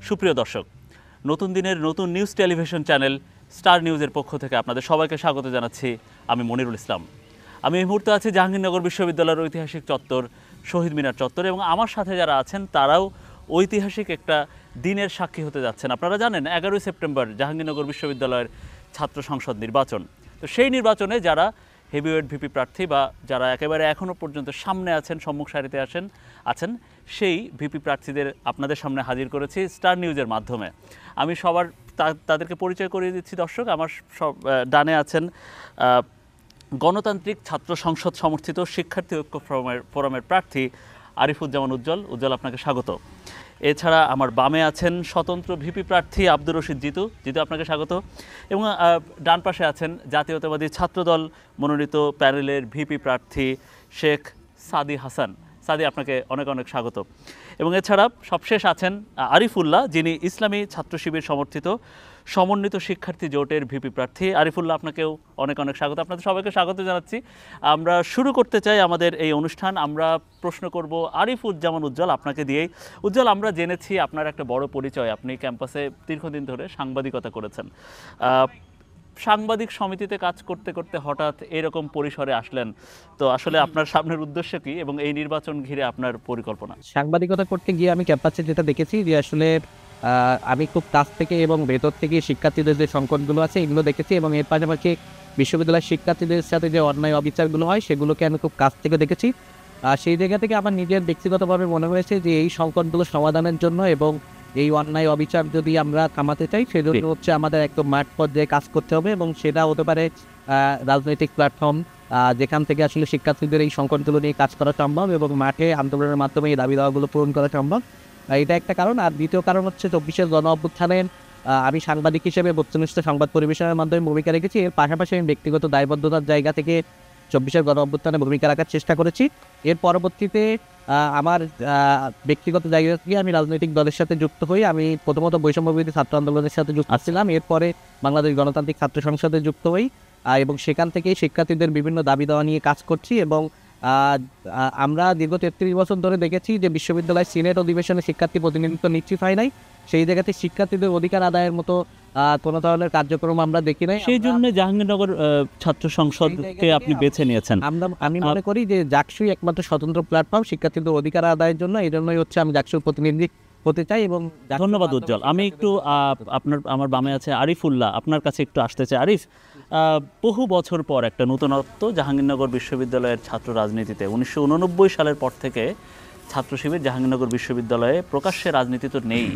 সুপ্রিয় দর্শক, নতুন দিনের নতুন নিউজ টেলিভিশন চ্যানেল স্টার নিউজের পক্ষ থেকে আপনাদের সবাইকে স্বাগত জানাচ্ছি। আমি মনিরুল ইসলাম। আমি এই মুহূর্তে আছি জাহাঙ্গীরনগর বিশ্ববিদ্যালয়ের ঐতিহাসিক চত্বর শহীদ মিনার চত্বর, এবং আমার সাথে যারা আছেন তারাও ঐতিহাসিক একটা দিনের সাক্ষী হতে যাচ্ছেন। আপনারা জানেন 11ই সেপ্টেম্বর জাহাঙ্গীরনগর বিশ্ববিদ্যালয়ের ছাত্র সংসদ নির্বাচন। তো সেই নির্বাচনে যারা হেভিওয়েট ভিপি প্রার্থী বা যারা একেবারে এখনও পর্যন্ত সামনে আছেন, সম্মুখ সারিতে আছেন সেই ভিপি প্রার্থীদের আপনাদের সামনে হাজির করেছি স্টার নিউজের মাধ্যমে। আমি তাদেরকে পরিচয় করিয়ে দিচ্ছি দর্শক। আমার ডানে আছেন গণতান্ত্রিক ছাত্র সংসদ সমর্থিত শিক্ষার্থী ঐক্য ফোরামের প্রার্থী আরিফুজ্জামান উজ্জ্বল। উজ্জ্বল, আপনাকে স্বাগত। এছাড়া আমার বামে আছেন স্বতন্ত্র ভিপি প্রার্থী আব্দুর রশিদ জিতু। আপনাকে স্বাগত। এবং ডান পাশে আছেন জাতীয়তাবাদী ছাত্রদল মনোনীত প্যানেলের ভিপি প্রার্থী শেখ সাদি হাসান। সাদি, আপনাকে অনেক অনেক স্বাগত। এবং এছাড়া সবশেষ আছেন আরিফুল্লাহ, যিনি ইসলামী ছাত্র শিবির সমর্থিত সমন্বিত শিক্ষার্থী জোটের ভিপি প্রার্থী। আরিফুল্লাহ, আপনাকেও অনেক অনেক স্বাগত। আপনাদের সবাইকে স্বাগত জানাচ্ছি। আমরা শুরু করতে চাই আমাদের এই অনুষ্ঠান। আমরা প্রশ্ন করব আরিফুজ্জামান উজ্জ্বল, আপনাকে দিয়েই। উজ্জ্বল, আমরা জেনেছি আপনার একটা বড় পরিচয়, আপনি ক্যাম্পাসে দীর্ঘদিন ধরে সাংবাদিকতা করেছেন। সাংবাদিক সমিতিতে কাজ করতে করতে হঠাৎ এরকম পরিসরে আসলেন, তো আসলে আপনার সামনের উদ্দেশ্য কি এবং এই নির্বাচন ঘিরে আপনার পরিকল্পনা? সাংবাদিকতা করতে গিয়ে আমি ক্যাম্পাসে যেটা দেখেছি যে আসলে আমি খুব কাছ থেকে এবং ভেতর থেকে শিক্ষার্থীদের যে সংকটগুলো আছে এগুলো দেখেছি, এবং এর পাশাপাশি বিশ্ববিদ্যালয়ের শিক্ষার্থীদের সাথে যে অন্যায় অবিচারগুলো হয় সেগুলোকে আমি খুব কাছ থেকে দেখেছি। সেই জায়গা থেকে আমার নিজের ব্যক্তিগতভাবে মনে হয়েছে যে এই সংকটগুলো সমাধানের জন্য এবং এই অন্যায় অবিচার যদি আমরা থামাতে চাই সেজন্য হচ্ছে আমাদের একদম মাঠ পর্যায়ে কাজ করতে হবে, এবং সেটা হতে পারে রাজনৈতিক প্ল্যাটফর্ম যেখান থেকে আসলে শিক্ষার্থীদের এই সংকটগুলো নিয়ে কাজ করা সম্ভব এবং মাঠে আন্দোলনের মাধ্যমে এই দাবি দাওয়াগুলো পূরণ করা সম্ভব। এটা একটা কারণ। আর দ্বিতীয় কারণ হচ্ছে 24-এর গণ অভ্যুত্থানের আমি সাংবাদিক হিসেবে বস্তুনিষ্ঠ সংবাদ পরিবেশনের মাধ্যমে ভূমিকা রেখেছি। এর পাশাপাশি আমি ব্যক্তিগত দায়বদ্ধতার জায়গা থেকে 24-এর গণ অভ্যুত্থানে ভূমিকা রাখার চেষ্টা করেছি। এর পরবর্তীতে আমার ব্যক্তিগত জায়গা থেকে আমি রাজনৈতিক দলের সাথে যুক্ত হই। আমি প্রথমত বৈষম্যবিরোধী ছাত্র আন্দোলনের সাথে যুক্ত ছিলাম, এরপরে বাংলাদেশ গণতান্ত্রিক ছাত্র সংসদে যুক্ত হই, এবং সেখান থেকেই শিক্ষার্থীদের বিভিন্ন দাবি দাওয়া নিয়ে কাজ করছি। এবং আমরা দীর্ঘ 33 বছর ধরে দেখেছি যে বিশ্ববিদ্যালয় সিনেট অধিবেশনে শিক্ষার্থী প্রতিনিধিত্ব নিশ্চিত হয় নাই, সেই জায়গাতে শিক্ষার্থীদের অধিকার আদায়ের মতো কোনো ধরনের কার্যক্রম আমরা দেখি নাই। সেই জন্য জাহাঙ্গীরনগর ছাত্র সংসদকে আপনি বেছে নিয়েছেন। আমি মনে করি যে জাকসুই একমাত্র স্বতন্ত্র প্ল্যাটফর্ম শিক্ষার্থীদের অধিকার আদায়ের জন্য, এই জন্যই হচ্ছে আমি জাকসুর প্রতিনিধি হতে চাই। এবং ধন্যবাদ উজ্জ্বল। আমি একটু আমার বামে আছে আরিফুল্লাহ, আপনার কাছে একটু আসতে চাই। আরিফ, বহু বছর পর একটা নতুনত্ব জাহাঙ্গীরনগর বিশ্ববিদ্যালয়ের ছাত্র রাজনীতিতে। 1989 সালের পর থেকে ছাত্র শিবির জাহাঙ্গীরনগর বিশ্ববিদ্যালয়ে প্রকাশ্যে রাজনীতি তো নেই,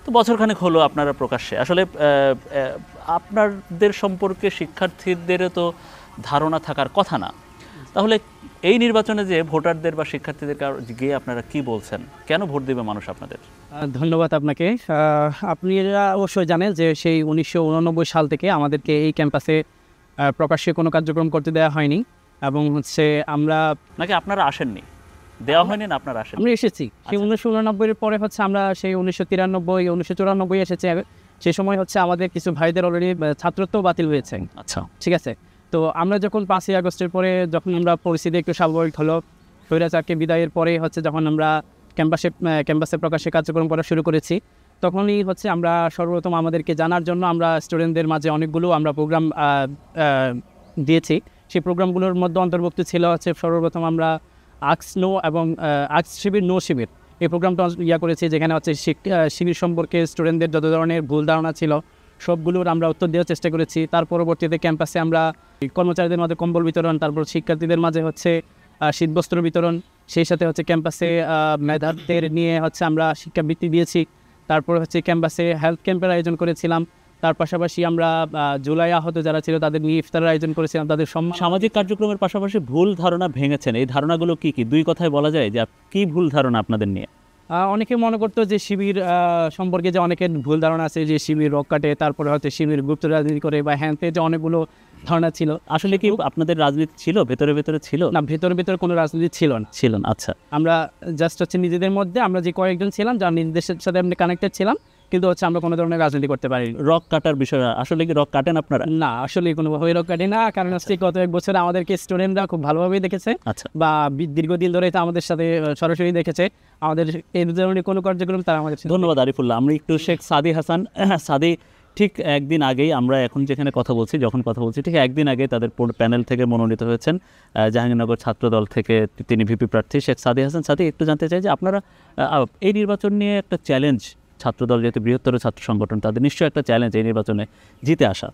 তো বছরখানেক হলো আপনারা প্রকাশ্যে। আসলে আপনাদের সম্পর্কে শিক্ষার্থীদেরও তো ধারণা থাকার কথা না, তাহলে এই নির্বাচনে যে ভোটারদের বা শিক্ষার্থীদের গিয়ে আপনারা কি বলছেন? কেন ভোট দেবে মানুষ আপনাদের? ধন্যবাদ আপনাকে। আপনারা অবশ্যই জানেন যে সেই 1989 সাল থেকে আমাদেরকে এই ক্যাম্পাসে প্রকাশ্যে কোনো কার্যক্রম করতে দেওয়া হয়নি, এবং হচ্ছে আমরা নাকি আপনারা আসেননি, দেওয়া হয়নি না আপনারা আসেন? আমরা এসেছি সেই 1989 এর পরে হচ্ছে আমরা সেই 1993 1994 এসেছি। সেই সময় হচ্ছে আমাদের কিছু ভাইদের অলরেডি ছাত্রত্ব বাতিল হয়েছে। আচ্ছা, ঠিক আছে। তো আমরা যখন 5ই আগস্টের পরে যখন আমরা পরিস্থিতি একটু স্বাভাবিক হলো, স্বৈরাচারকে বিদায়ের পরে হচ্ছে যখন আমরা ক্যাম্পাসে প্রকাশ্যে কার্যক্রম করা শুরু করেছি, তখনই হচ্ছে আমরা সর্বপ্রথম আমাদেরকে জানার জন্য আমরা স্টুডেন্টদের মাঝে অনেকগুলো আমরা প্রোগ্রাম দিয়েছি। সেই প্রোগ্রামগুলোর মধ্যে অন্তর্ভুক্ত ছিল হচ্ছে সর্বপ্রথম আমরা আক্স নো এবং আক্স শিবির নো শিবির এই প্রোগ্রামটা করেছি, যেখানে হচ্ছে শিবির সম্পর্কে স্টুডেন্টদের যত ধরনের ভুল ধারণা ছিল সবগুলোর আমরা উত্তর দেওয়ার চেষ্টা করেছি। তার পরবর্তীতে ক্যাম্পাসে আমরা কর্মচারীদের মাঝে কম্বল বিতরণ, তারপর শিক্ষার্থীদের মাঝে হচ্ছে শীতবস্ত্র বিতরণ, সেই সাথে হচ্ছে ক্যাম্পাসে মেধাদের নিয়ে হচ্ছে আমরা শিক্ষাবৃত্তি দিয়েছি। তারপর হচ্ছে ক্যাম্পাসে হেলথ ক্যাম্পের আয়োজন করেছিলাম। তার পাশাপাশি আমরা জুলাই আহত যারা ছিল তাদের নিয়ে ইফতারের আয়োজন করেছিলাম। তাদের সামাজিক কার্যক্রমের পাশাপাশি ভুল ধারণা ভেঙেছেন। এই ধারণাগুলো কি কি? দুই কথায় বলা যায় যে কি ভুল ধারণা আপনাদের নিয়ে? অনেকে মনে করতো যে শিবির সম্পর্কে যে অনেকের ভুল ধারণা আছে, যে শিবির রক কাটে, তারপরে হয়তো শিবির গুপ্ত রাজনীতি করে বা হ্যান্তে, যে অনেকগুলো ধারণা ছিল। আসলে কি আপনাদের রাজনীতি ছিল? ভেতরে ছিল না, ভেতরে কোনো রাজনীতি ছিল না। আচ্ছা, আমরা জাস্ট হচ্ছে নিজেদের মধ্যে আমরা যে কয়েকজন ছিলাম যারা নির্দেশের সাথে আমরা কানেক্টেড ছিলাম, কিন্তু হচ্ছে আমরা কোনো ধরনের রাজনীতি করতে পারি রক কাটার বিষয় আসলে কি রক কাটেন আপনারা? না, আসলে কোনোভাবে রক কাটি না, কারণ হচ্ছে গত এক বছর আমাদেরকে স্টুডেন্টরা খুব ভালোভাবেই দেখেছে আচ্ছা, বা দীর্ঘদিন ধরে তো আমাদের সাথে সরাসরি দেখেছে আমাদের এই ধরনের কোনো কার্যক্রম তারা আমাদের সাথে- ধন্যবাদ আরিফুল্লাহ। আমরা একটু শেখ সাদি হাসান, সাদি ঠিক একদিন আগেই আমরা এখন যেখানে কথা বলছি, যখন কথা বলছি ঠিক একদিন আগে তাদের প্যানেল থেকে মনোনীত হয়েছেন জাহাঙ্গীরনগর ছাত্রদল থেকে তিনি ভিপি প্রার্থী শেখ সাদি হাসান। সাদি, একটু জানতে চাই যে আপনারা এই নির্বাচন নিয়ে একটা চ্যালেঞ্জ, ছাত্রদল যেহেতু বৃহত্তর ছাত্র সংগঠন, তাদের নিশ্চয়ই একটা চ্যালেঞ্জ এই নির্বাচনে জিতে আসা।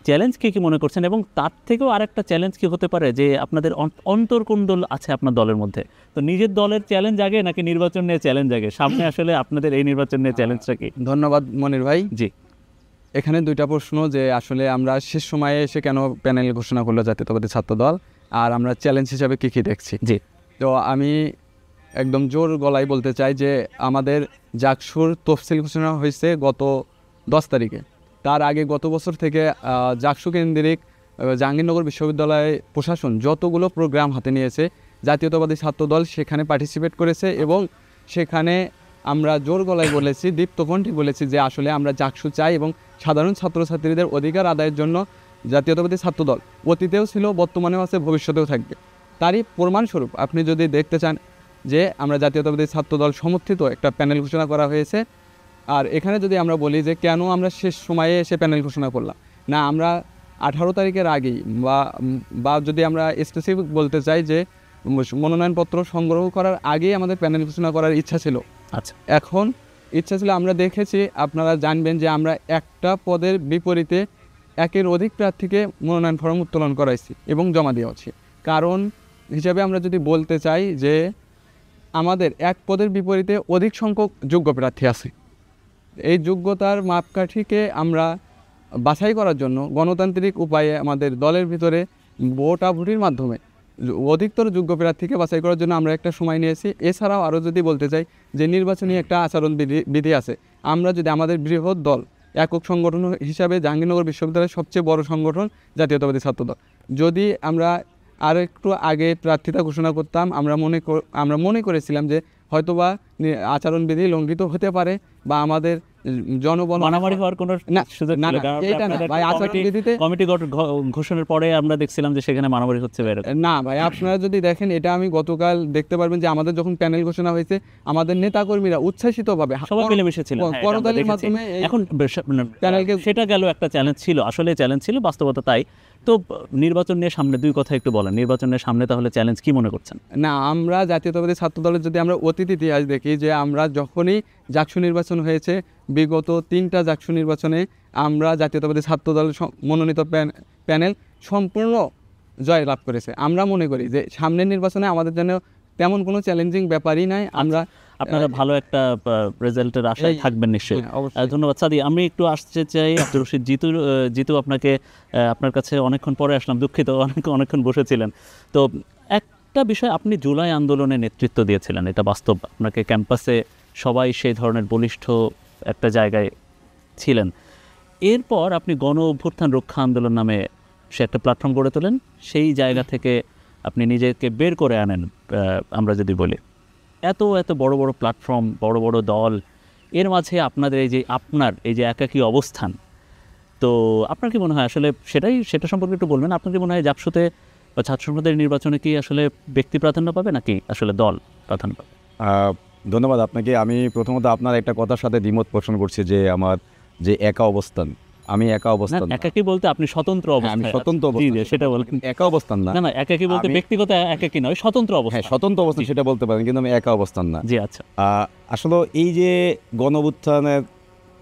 চ্যালেঞ্জ কী মনে করছেন, এবং তার থেকেও আরেকটা চ্যালেঞ্জ কি হতে পারে যে আপনাদের অন্তর্কুণ্ডল আছে আপনার দলের মধ্যে, তো নিজের দলের চ্যালেঞ্জ আগে নাকি নির্বাচন নিয়ে চ্যালেঞ্জ আগে? সামনে আসলে আপনাদের এই নির্বাচন নিয়ে চ্যালেঞ্জটা কি? ধন্যবাদ মনির ভাই। জি, এখানে দুইটা প্রশ্ন, যে আসলে আমরা শেষ সময়ে এসে কেন প্যানেল ঘোষণা করলো জাতীয়তাবাদী ছাত্রদল, আর আমরা চ্যালেঞ্জ হিসাবে কী কী দেখছি। জি, তো আমি একদম জোর গলায় বলতে চাই যে আমাদের জাকসুর তফসিল ঘোষণা হয়েছে গত 10 তারিখে। তার আগে গত বছর থেকে জাকসু কেন্দ্রিক জাহাঙ্গীরনগর বিশ্ববিদ্যালয় প্রশাসন যতগুলো প্রোগ্রাম হাতে নিয়েছে, জাতীয়তাবাদী ছাত্রদল সেখানে পার্টিসিপেট করেছে এবং সেখানে আমরা জোর গলায় বলেছি, দীপ্তকণ্ঠে বলেছি যে আসলে আমরা জাকসু চাই এবং সাধারণ ছাত্রছাত্রীদের অধিকার আদায়ের জন্য জাতীয়তাবাদী ছাত্রদল অতীতেও ছিল, বর্তমানেও আছে, ভবিষ্যতেও থাকবে। তারই প্রমাণস্বরূপ আপনি যদি দেখতে চান যে আমরা জাতীয়তাবাদী ছাত্রদল সমর্থিত একটা প্যানেল ঘোষণা করা হয়েছে। আর এখানে যদি আমরা বলি যে কেন আমরা শেষ সময়ে এসে প্যানেল ঘোষণা করলাম, না আমরা 18 তারিখের আগেই বা যদি আমরা স্পেসিফিক বলতে চাই যে মনোনয়নপত্র সংগ্রহ করার আগেই আমাদের প্যানেল ঘোষণা করার ইচ্ছা ছিল। আচ্ছা, এখন ইচ্ছা ছিল, আমরা দেখেছি, আপনারা জানবেন যে আমরা একটা পদের বিপরীতে একের অধিক প্রার্থীকে মনোনয়ন ফর্ম উত্তোলন করাইছি এবং জমা দিয়েছি। কারণ হিসাবে আমরা যদি বলতে চাই যে আমাদের এক পদের বিপরীতে অধিক সংখ্যক যোগ্য প্রার্থী আছে, এই যোগ্যতার মাপকাঠিকে আমরা বাছাই করার জন্য গণতান্ত্রিক উপায়ে আমাদের দলের ভিতরে ভোটাভুটির মাধ্যমে অধিকতর যোগ্য প্রার্থীকে বাছাই করার জন্য আমরা একটা সময় নিয়েছি। এছাড়াও আরও যদি বলতে চাই যে নির্বাচনী একটা আচরণ বিধি আছে। আমরা যদি আমাদের বৃহৎ দল একক সংগঠন হিসাবে জাহাঙ্গীরনগর বিশ্ববিদ্যালয়ের সবচেয়ে বড় সংগঠন জাতীয়তাবাদী ছাত্রদল, যদি আমরা আর একটু আগে প্রার্থিতা ঘোষণা করতাম, আমরা মনে করেছিলাম যে হয়তোবা আচরণবিধি লঙ্ঘিত হতে পারে বা আমাদের জনবল মারামারি হওয়ার কোনো না, সুযোগ না, ছিল? না, কারণ এইটা না আপনাদের ভাই, আচরণবিধিতে কমিটি ঘোষণার পরে আমরা দেখছিলাম যে সেখানে মারামারি হচ্ছে বের। না ভাই, আপনারা যদি দেখেন, এটা আমি গতকাল দেখতে পারবেন যে আমাদের যখন প্যানেল ঘোষণা হয়েছে আমাদের নেতাকর্মীরা উচ্ছ্বাসিতভাবে সবাই মিলেমিশে ছিলেন, হ্যাঁ, এটা আমরা করতালির দেখেছি। মাধ্যমে এখন প্যানেলকে সেটা গেল একটা চ্যালেঞ্জ ছিল, আসলে চ্যালেঞ্জ ছিল, বাস্তবতা তাই। তো নির্বাচন নিয়ে সামনে দুই কথা একটু বলেন, নির্বাচনের সামনে তাহলে চ্যালেঞ্জ কি মনে করছেন? না, আমরা জাতীয়তাবাদী ছাত্রদলের যদি আমরা অতীত ইতিহাস দেখি, যে আমরা যখনই জাকসু নির্বাচন হয়েছে, বিগত 3টা জাকসু নির্বাচনে আমরা জাতীয়তাবাদী ছাত্রদল মনোনীত প্যানেল সম্পূর্ণ জয় লাভ করেছে। আমরা মনে করি যে সামনের নির্বাচনে আমাদের জন্য তেমন কোনো চ্যালেঞ্জিং ব্যাপারই নাই। আমরা আপনারা ভালো একটা রেজাল্টের আশায় থাকবেন নিশ্চয়ই। হ্যাঁ, অবশ্যই। ধন্যবাদ সাদি। আমি একটু আসতে চাই আব্দুর রশিদ জিতু, আপনাকে আপনার কাছে অনেকক্ষণ পরে আসলাম, দুঃখিত, অনেকক্ষণ বসেছিলেন। তো একটা বিষয়, আপনি জুলাই আন্দোলনে নেতৃত্ব দিয়েছিলেন, এটা বাস্তব, আপনাকে ক্যাম্পাসে সবাই সেই ধরনের বলিষ্ঠ একটা জায়গায় ছিলেন। এরপর আপনি গণ অভ্যুত্থান রক্ষা আন্দোলন নামে সে একটা প্ল্যাটফর্ম গড়ে তোলেন, সেই জায়গা থেকে আপনি নিজেকে বের করে আনেন। আমরা যদি বলি এত বড় বড় প্ল্যাটফর্ম, বড় বড় দল, এর মাঝে আপনাদের এই যে একাকী অবস্থান, তো আপনার কি মনে হয় আসলে সেটা সম্পর্কে একটু বলবেন? আপনার কি মনে হয় জাকসুতে বা ছাত্র সংসদের নির্বাচনে কি আসলে ব্যক্তি প্রাধান্য পাবে নাকি আসলে দল প্রাধান্য পাবে? ধন্যবাদ আপনাকে। আমি প্রথমত আপনার একটা কথার সাথে দ্বিমত পোষণ করছি যে আমার যে একা অবস্থান, আমি একা অবস্থান না। একাকী বলতে আপনি স্বতন্ত্র হ্যাঁ, অবস্থায় আমি আছেন। স্বতন্ত্র জি, অবস্থান। সেটা বলেন। একা অবস্থান না। না, একাকী বলতে ব্যক্তিগত একাকী নয়, স্বতন্ত্র অবস্থা। হ্যাঁ, স্বতন্ত্র অবস্থান সেটা বলতে পারেন, কিন্তু আমি একা অবস্থান না। জি, আচ্ছা। আসলে এই যে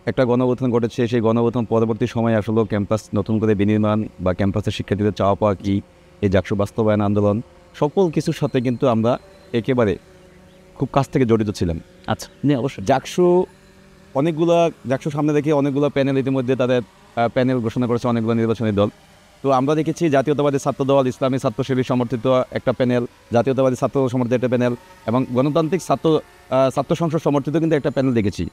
একটা গণঅভ্যুত্থান ঘটেছে, সেই গণঅভ্যুত্থান পরবর্তী সময়ে আসলে ক্যাম্পাস নতুন করে বিনির্মাণ বা ক্যাম্পাসের শিক্ষার্থীদের চাওয়া পাওয়া কি, এই জাকসু বাস্তবায়ন আন্দোলন, সকল কিছুর সাথে কিন্তু আমরা একেবারে খুব কাছ থেকে জড়িত ছিলাম। আচ্ছা, জি, অবশ্যই। জাকসু সামনে রেখে অনেকগুলো প্যানেল ইতিমধ্যে তাদের প্যানেল ঘোষণা করেছে, অনেকগুলো নির্বাচনী দল। তো আমরা দেখেছি জাতীয়তাবাদী ছাত্রদল, ইসলামী ছাত্রসেবী সমর্থিত একটা প্যানেল, জাতীয়তাবাদী ছাত্র সমর্থিত একটা প্যানেল এবং গণতান্ত্রিক ছাত্র সংসদ সমর্থিত কিন্তু একটা প্যানেল দেখেছি।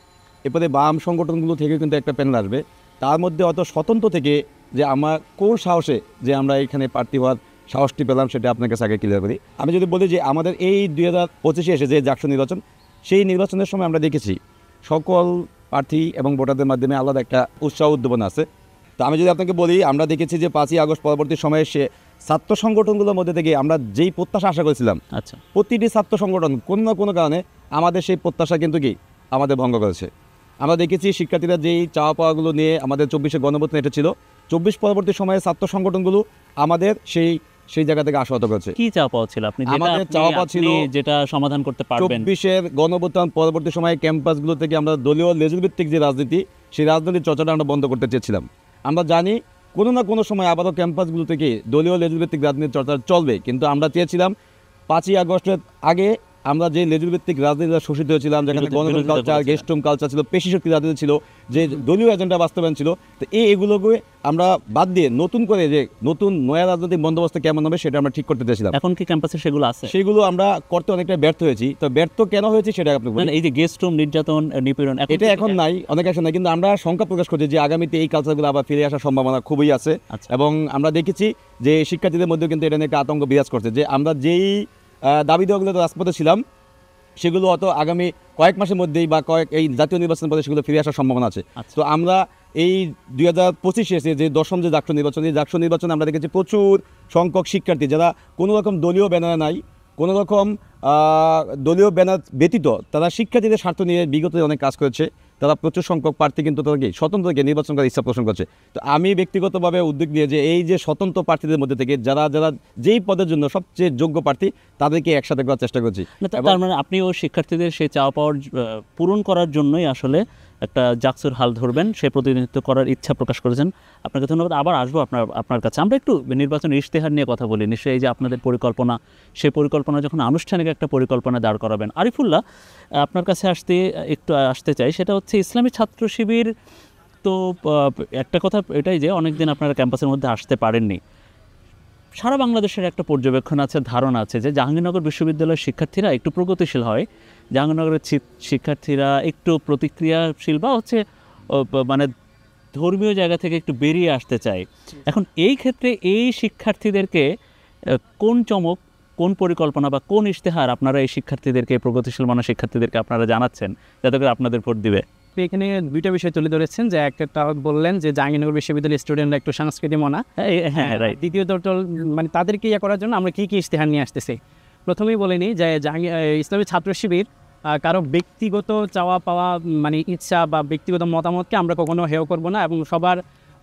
এরপরে বাম সংগঠনগুলো থেকে কিন্তু একটা প্যানেল আসবে। তার মধ্যে অত স্বতন্ত্র থেকে যে আমার কোন সাহসে যে আমরা এখানে প্রার্থী হওয়ার সাহসটি পেলাম, সেটা আপনার কাছে আগে ক্লিয়ার করি। আমি যদি বলি যে আমাদের এই 2025-এ এসে যে জাকসু নির্বাচন, সেই নির্বাচনের সময় আমরা দেখেছি সকল প্রার্থী এবং ভোটারদের মাধ্যমে আলাদা একটা উৎসাহ উদ্দীপনা আছে। তো আমি যদি আপনাকে বলি, আমরা দেখেছি যে 5ই আগস্ট পরবর্তী সময়ে ছাত্র সংগঠনগুলোর মধ্যে থেকে আমরা যেই প্রত্যাশা আশা করেছিলাম, আচ্ছা, প্রতিটি ছাত্র সংগঠন কোনো না কোনো কারণে আমাদের সেই প্রত্যাশা কিন্তু আমাদের ভঙ্গ করেছে। আমরা দেখেছি শিক্ষার্থীরা যেই চাওয়া পাওয়াগুলো নিয়ে আমাদের 24-এ গণভোট ছিল, 24 পরবর্তী সময়ে ছাত্র সংগঠনগুলো আমাদের সেই জায়গা থেকে আশাহত করেছে। কি চাওয়া পাওয়া ছিল আপনি আমাদের চাওয়া পাওয়া ছিল যেটা সমাধান করতে পারবেন? 24-এর গণভোটান পরবর্তী সময়ে ক্যাম্পাসগুলো থেকে আমরা দলীয় লেজুরভিত্তিক যে রাজনীতি, সেই রাজনীতির চর্চাটা আমরা বন্ধ করতে চেয়েছিলাম। আমরা জানি কোনো না কোনো সময় আবারও ক্যাম্পাসগুলো থেকে দলীয় লেজুরভিত্তিক রাজনীতির চর্চা চলবে, কিন্তু আমরা চেয়েছিলাম 5ই আগস্টের আগে আমরা যে লেজুরভিত্তিক রাজনীতিটা শোষিত হয়েছিলাম, যেখানে গণতন্ত্র কালচার, গেস্ট রুম কালচার ছিল, পেশিশক্তি রাজনীতি ছিল, যে দলীয় এজেন্ডা বাস্তবায়ন ছিল, তো এগুলোকে আমরা বাদ দিয়ে নতুন করে যে নতুন নয়া রাজনৈতিক বন্দোবস্ত কেমন হবে সেটা আমরা ঠিক করতে চেয়েছিলাম। এখন কি ক্যাম্পাসে সেগুলো আছে? সেগুলো আমরা করতে অনেকটা ব্যর্থ হয়েছি। তো ব্যর্থ কেন হয়েছি সেটা আপনি বলুন। এই যে গেস্ট রুম নির্যাতন, নিপীড়ন, এটা এখন নাই, অনেক আসে নাই, কিন্তু আমরা শঙ্কা প্রকাশ করছি যে আগামীতে এই কালচারগুলো আবার ফিরে আসার সম্ভাবনা খুবই আছে। আচ্ছা। এবং আমরা দেখেছি যে শিক্ষার্থীদের মধ্যেও কিন্তু এটা নিয়ে একটা আতঙ্ক বিরাজ করছে, যে আমরা যেই দাবি দেওয়াগুলো রাজপথে ছিলাম সেগুলো অত আগামী কয়েক মাসের মধ্যেই বা এই জাতীয় নির্বাচনের পরে সেগুলো ফিরে আসার সম্ভাবনা আছে। তো আমরা এই 2025 এসে যে 10ম যে জাকসু নির্বাচন, এই জাকসু নির্বাচনে আমরা দেখেছি প্রচুর সংখ্যক শিক্ষার্থী যারা কোনো রকম দলীয় ব্যানার নাই, কোনো রকম দলীয় ব্যানার ব্যতীত তারা শিক্ষার্থীদের স্বার্থ নিয়ে বিগত অনেক কাজ করেছে। তারা প্রচুর সংখ্যক প্রার্থী কিন্তু তাদেরকে স্বতন্ত্রকে নির্বাচন করার ইচ্ছা পোষণ করছে। তো আমি ব্যক্তিগতভাবে উদ্যোগ নিয়ে যে এই যে স্বতন্ত্র প্রার্থীদের মধ্যে থেকে যারা যেই পদের জন্য সবচেয়ে যোগ্য প্রার্থী তাদেরকে একসাথে করার চেষ্টা করছি। তার মানে আপনিও শিক্ষার্থীদের সেই চাওয়া পাওয়ার পূরণ করার জন্যই আসলে একটা জাকসুর হাল ধরবেন, সে প্রতিনিধিত্ব করার ইচ্ছা প্রকাশ করেছেন। আপনাকে ধন্যবাদ। আবার আসবো আপনার কাছে। আমরা একটু নির্বাচন ইশতেহার নিয়ে কথা বলি। নিশ্চয়ই এই যে আপনাদের পরিকল্পনা, সেই পরিকল্পনা যখন আনুষ্ঠানিক একটা পরিকল্পনা দাঁড় করাবেন, আরিফুল্লাহ আপনার কাছে আসতে চাই, সেটা হচ্ছে ইসলামী ছাত্র শিবির। তো একটা কথা এটাই যে অনেকদিন আপনারা ক্যাম্পাসের মধ্যে আসতে পারেননি। সারা বাংলাদেশের একটা পর্যবেক্ষণ আছে, ধারণা আছে যে জাহাঙ্গীরনগর বিশ্ববিদ্যালয়ের শিক্ষার্থীরা একটু প্রগতিশীল হয়, জাহাঙ্গীরনগরের শিক্ষার্থীরা একটু প্রতিক্রিয়াশীল বা হচ্ছে মানে ধর্মীয় জায়গা থেকে একটু বেরিয়ে আসতে চায়। এখন এই ক্ষেত্রে এই শিক্ষার্থীদেরকে কোন চমক, কোন পরিকল্পনা বা কোন ইশতেহার আপনারা এই শিক্ষার্থীদেরকে, প্রগতিশীল মানের শিক্ষার্থীদেরকে আপনারা জানাচ্ছেন যাতে করে আপনাদের ভোট দিবে? এখানে দুইটা বিষয় তুলে ধরেছেন, যে একটা বললেন যে জাহাঙ্গীরনগর বিশ্ববিদ্যালয়ের স্টুডেন্টরা একটু সাংস্কৃতিক মনা, হ্যাঁ রাইট। দ্বিতীয়ত মানে তাদেরকে ইয়ে করার জন্য আমরা কী ইশতেহার নিয়ে আসতেছি। প্রথমেই বলে নিই যে ইসলামী ছাত্র শিবির কারো ব্যক্তিগত চাওয়া পাওয়া মানে ইচ্ছা বা ব্যক্তিগত মতামতকে আমরা কখনো হেয় করব না, এবং সবার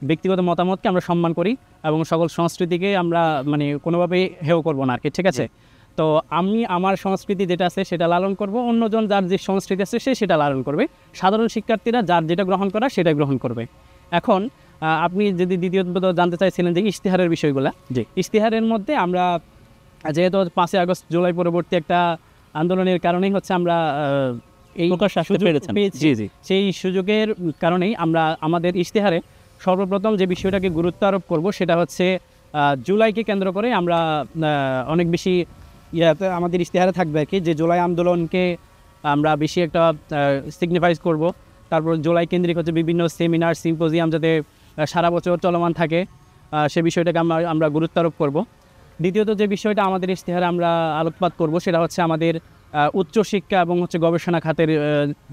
ব্যক্তিগত মতামতকে আমরা সম্মান করি এবং সকল সংস্কৃতিকে আমরা মানে কোনোভাবেই হেয় করব না আর কি, ঠিক আছে? তো আমি আমার সংস্কৃতি যেটা আছে সেটা লালন করব, অন্যজন যার যে সংস্কৃতি আছে সে সেটা লালন করবে, সাধারণ শিক্ষার্থীরা যার যেটা গ্রহণ করা সেটা গ্রহণ করবে। এখন আপনি যদি দ্বিতীয়ত জানতে চাইছিলেন যে ইশতেহারের বিষয়গুলো, যে ইশতেহারের মধ্যে আমরা যেহেতু 5ই আগস্ট জুলাই পরবর্তী একটা আন্দোলনের কারণেই হচ্ছে আমরা এই প্রকাশ আসতে পেরেছেন। জি জি। সেই সুযোগের কারণেই আমরা আমাদের ইশতেহারে সর্বপ্রথম যে বিষয়টাকে গুরুত্ব আরোপ করব সেটা হচ্ছে জুলাইকে কেন্দ্র করে আমরা অনেক বেশি আমাদের ইশতেহারে থাকবে আর কি, যে জুলাই আন্দোলনকে আমরা বেশি একটা সিগনিফাইজ করব। তারপর জুলাই কেন্দ্রিক হচ্ছে বিভিন্ন সেমিনার, সিম্পোজিয়াম যাতে সারা বছর চলমান থাকে, সে বিষয়টাকে আমরা গুরুত্ব আরোপ করব। দ্বিতীয়ত যে বিষয়টা আমাদের ইশতেহারে আমরা আলোকপাত করব সেটা হচ্ছে আমাদের উচ্চশিক্ষা এবং হচ্ছে গবেষণা খাতের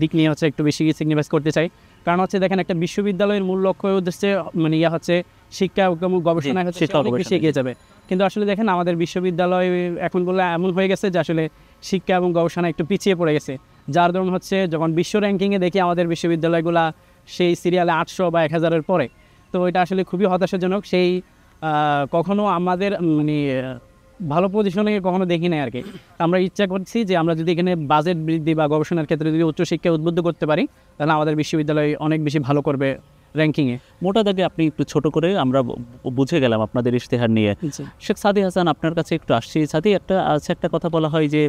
দিক নিয়ে হচ্ছে একটু বেশি সিগনিফাইজ করতে চাই। কারণ হচ্ছে দেখেন, একটা বিশ্ববিদ্যালয়ের মূল লক্ষ্য উদ্দেশ্যে মানে হচ্ছে শিক্ষা এবং গবেষণায় হচ্ছে অনেক বেশি এগিয়ে যাবে, কিন্তু আসলে দেখেন আমাদের বিশ্ববিদ্যালয় এখন বলে এমন হয়ে গেছে যে আসলে শিক্ষা এবং গবেষণা একটু পিছিয়ে পড়ে গেছে, যার ধরুন হচ্ছে যখন বিশ্ব র্যাঙ্কিংয়ে দেখি আমাদের বিশ্ববিদ্যালয়গুলো সেই সিরিয়ালে 800 বা 1000-এর পরে, তো এটা আসলে খুবই হতাশাজনক। সেই কখনো আমাদের মানে ভালো পজিশনে কখনো দেখি নাই আর কি। আমরা ইচ্ছা করছি যে আমরা যদি এখানে বাজেট বৃদ্ধি বা গবেষণার ক্ষেত্রে যদি উচ্চশিক্ষা উদ্বুদ্ধ করতে পারি, তাহলে আমাদের বিশ্ববিদ্যালয় অনেক বেশি ভালো করবে র্যাঙ্কিংয়ে। মোটা দাগে আপনি একটু ছোট করে আমরা বুঝে গেলাম আপনাদের ইশতেহার নিয়ে। শেখ সাদি হাসান, আপনার কাছে একটু আসছি। সাদি, একটা কথা বলা হয় যে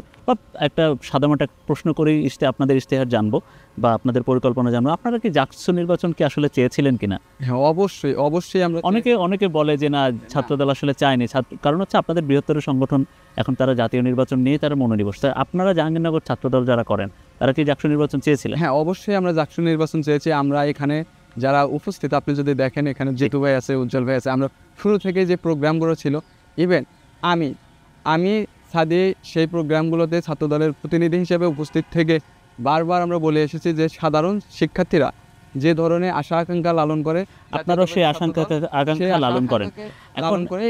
একটা সাধারণ একটা প্রশ্ন করেই আপনাদের ইশতেহার জানবো বা আপনাদের পরিকল্পনা জানবো, আপনারা কি জাকসু নির্বাচন কি আসলে চেয়েছিলেন কিনা? হ্যাঁ, অবশ্যই আমরা অনেকে বলে যে না, ছাত্রদল আসলে চায়নি, কারণ হচ্ছে আপনাদের বৃহত্তর সংগঠন, এখন তারা জাতীয় নির্বাচন নিয়ে তারা মনোনিবেশ। আপনারা জাহাঙ্গীরনগর ছাত্রদল যারা করেন তারা কি জাকসু নির্বাচন চেয়েছিলেন? হ্যাঁ, অবশ্যই আমরা জাকসু নির্বাচন চেয়েছি। আমরা এখানে যারা উপস্থিত, আপনি যদি দেখেন এখানে জিতু ভাই আছে, উজ্জ্বল ভাই আছে, আমরা শুরু থেকে যে প্রোগ্রামগুলো ছিল, ইভেন আমি সাদি সেই প্রোগ্রামগুলোতে ছাত্রদলের প্রতিনিধি হিসেবে উপস্থিত থেকে বারবার আমরা বলে এসেছি যে সাধারণ শিক্ষার্থীরা যে ধরনের আশা আকাঙ্ক্ষা লালন করে, আপনারাও সেই আকাঙ্ক্ষা লালন করেন। লালন করে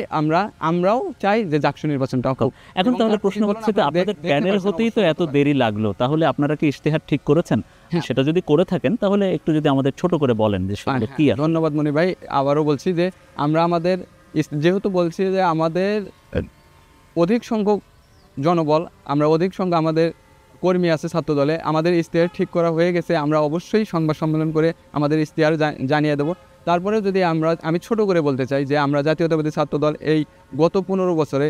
আমরাও চাই যে জাকসু নির্বাচনটা হোক। এখন এবং তাহলে তার প্রশ্ন হচ্ছে যে আপনাদের দেখতে প্যানেল পাচ্ছেন হতেই তো অবশ্যই এত দেরি লাগলো, তাহলে আপনারা কি ইশতেহার ঠিক করেছেন? সেটা যদি করে থাকেন তাহলে একটু যদি আমাদের ছোট করে বলেন যে সেগুলো কি আছে। ধন্যবাদ মনি ভাই। আবারও বলছি যে আমরা আমাদের যেহেতু বলছি যে আমাদের অধিক সংখ্যক জনবল, আমরা অধিক সংখ্যক আমাদের কর্মী আছে ছাত্রদলে, আমাদের ইশতেহার ঠিক করা হয়ে গেছে। আমরা অবশ্যই সংবাদ সম্মেলন করে আমাদের ইশতেহার জানিয়ে দেবো। তারপরে যদি আমি ছোট করে বলতে চাই যে আমরা জাতীয়তাবাদী ছাত্রদল এই গত 15 বছরে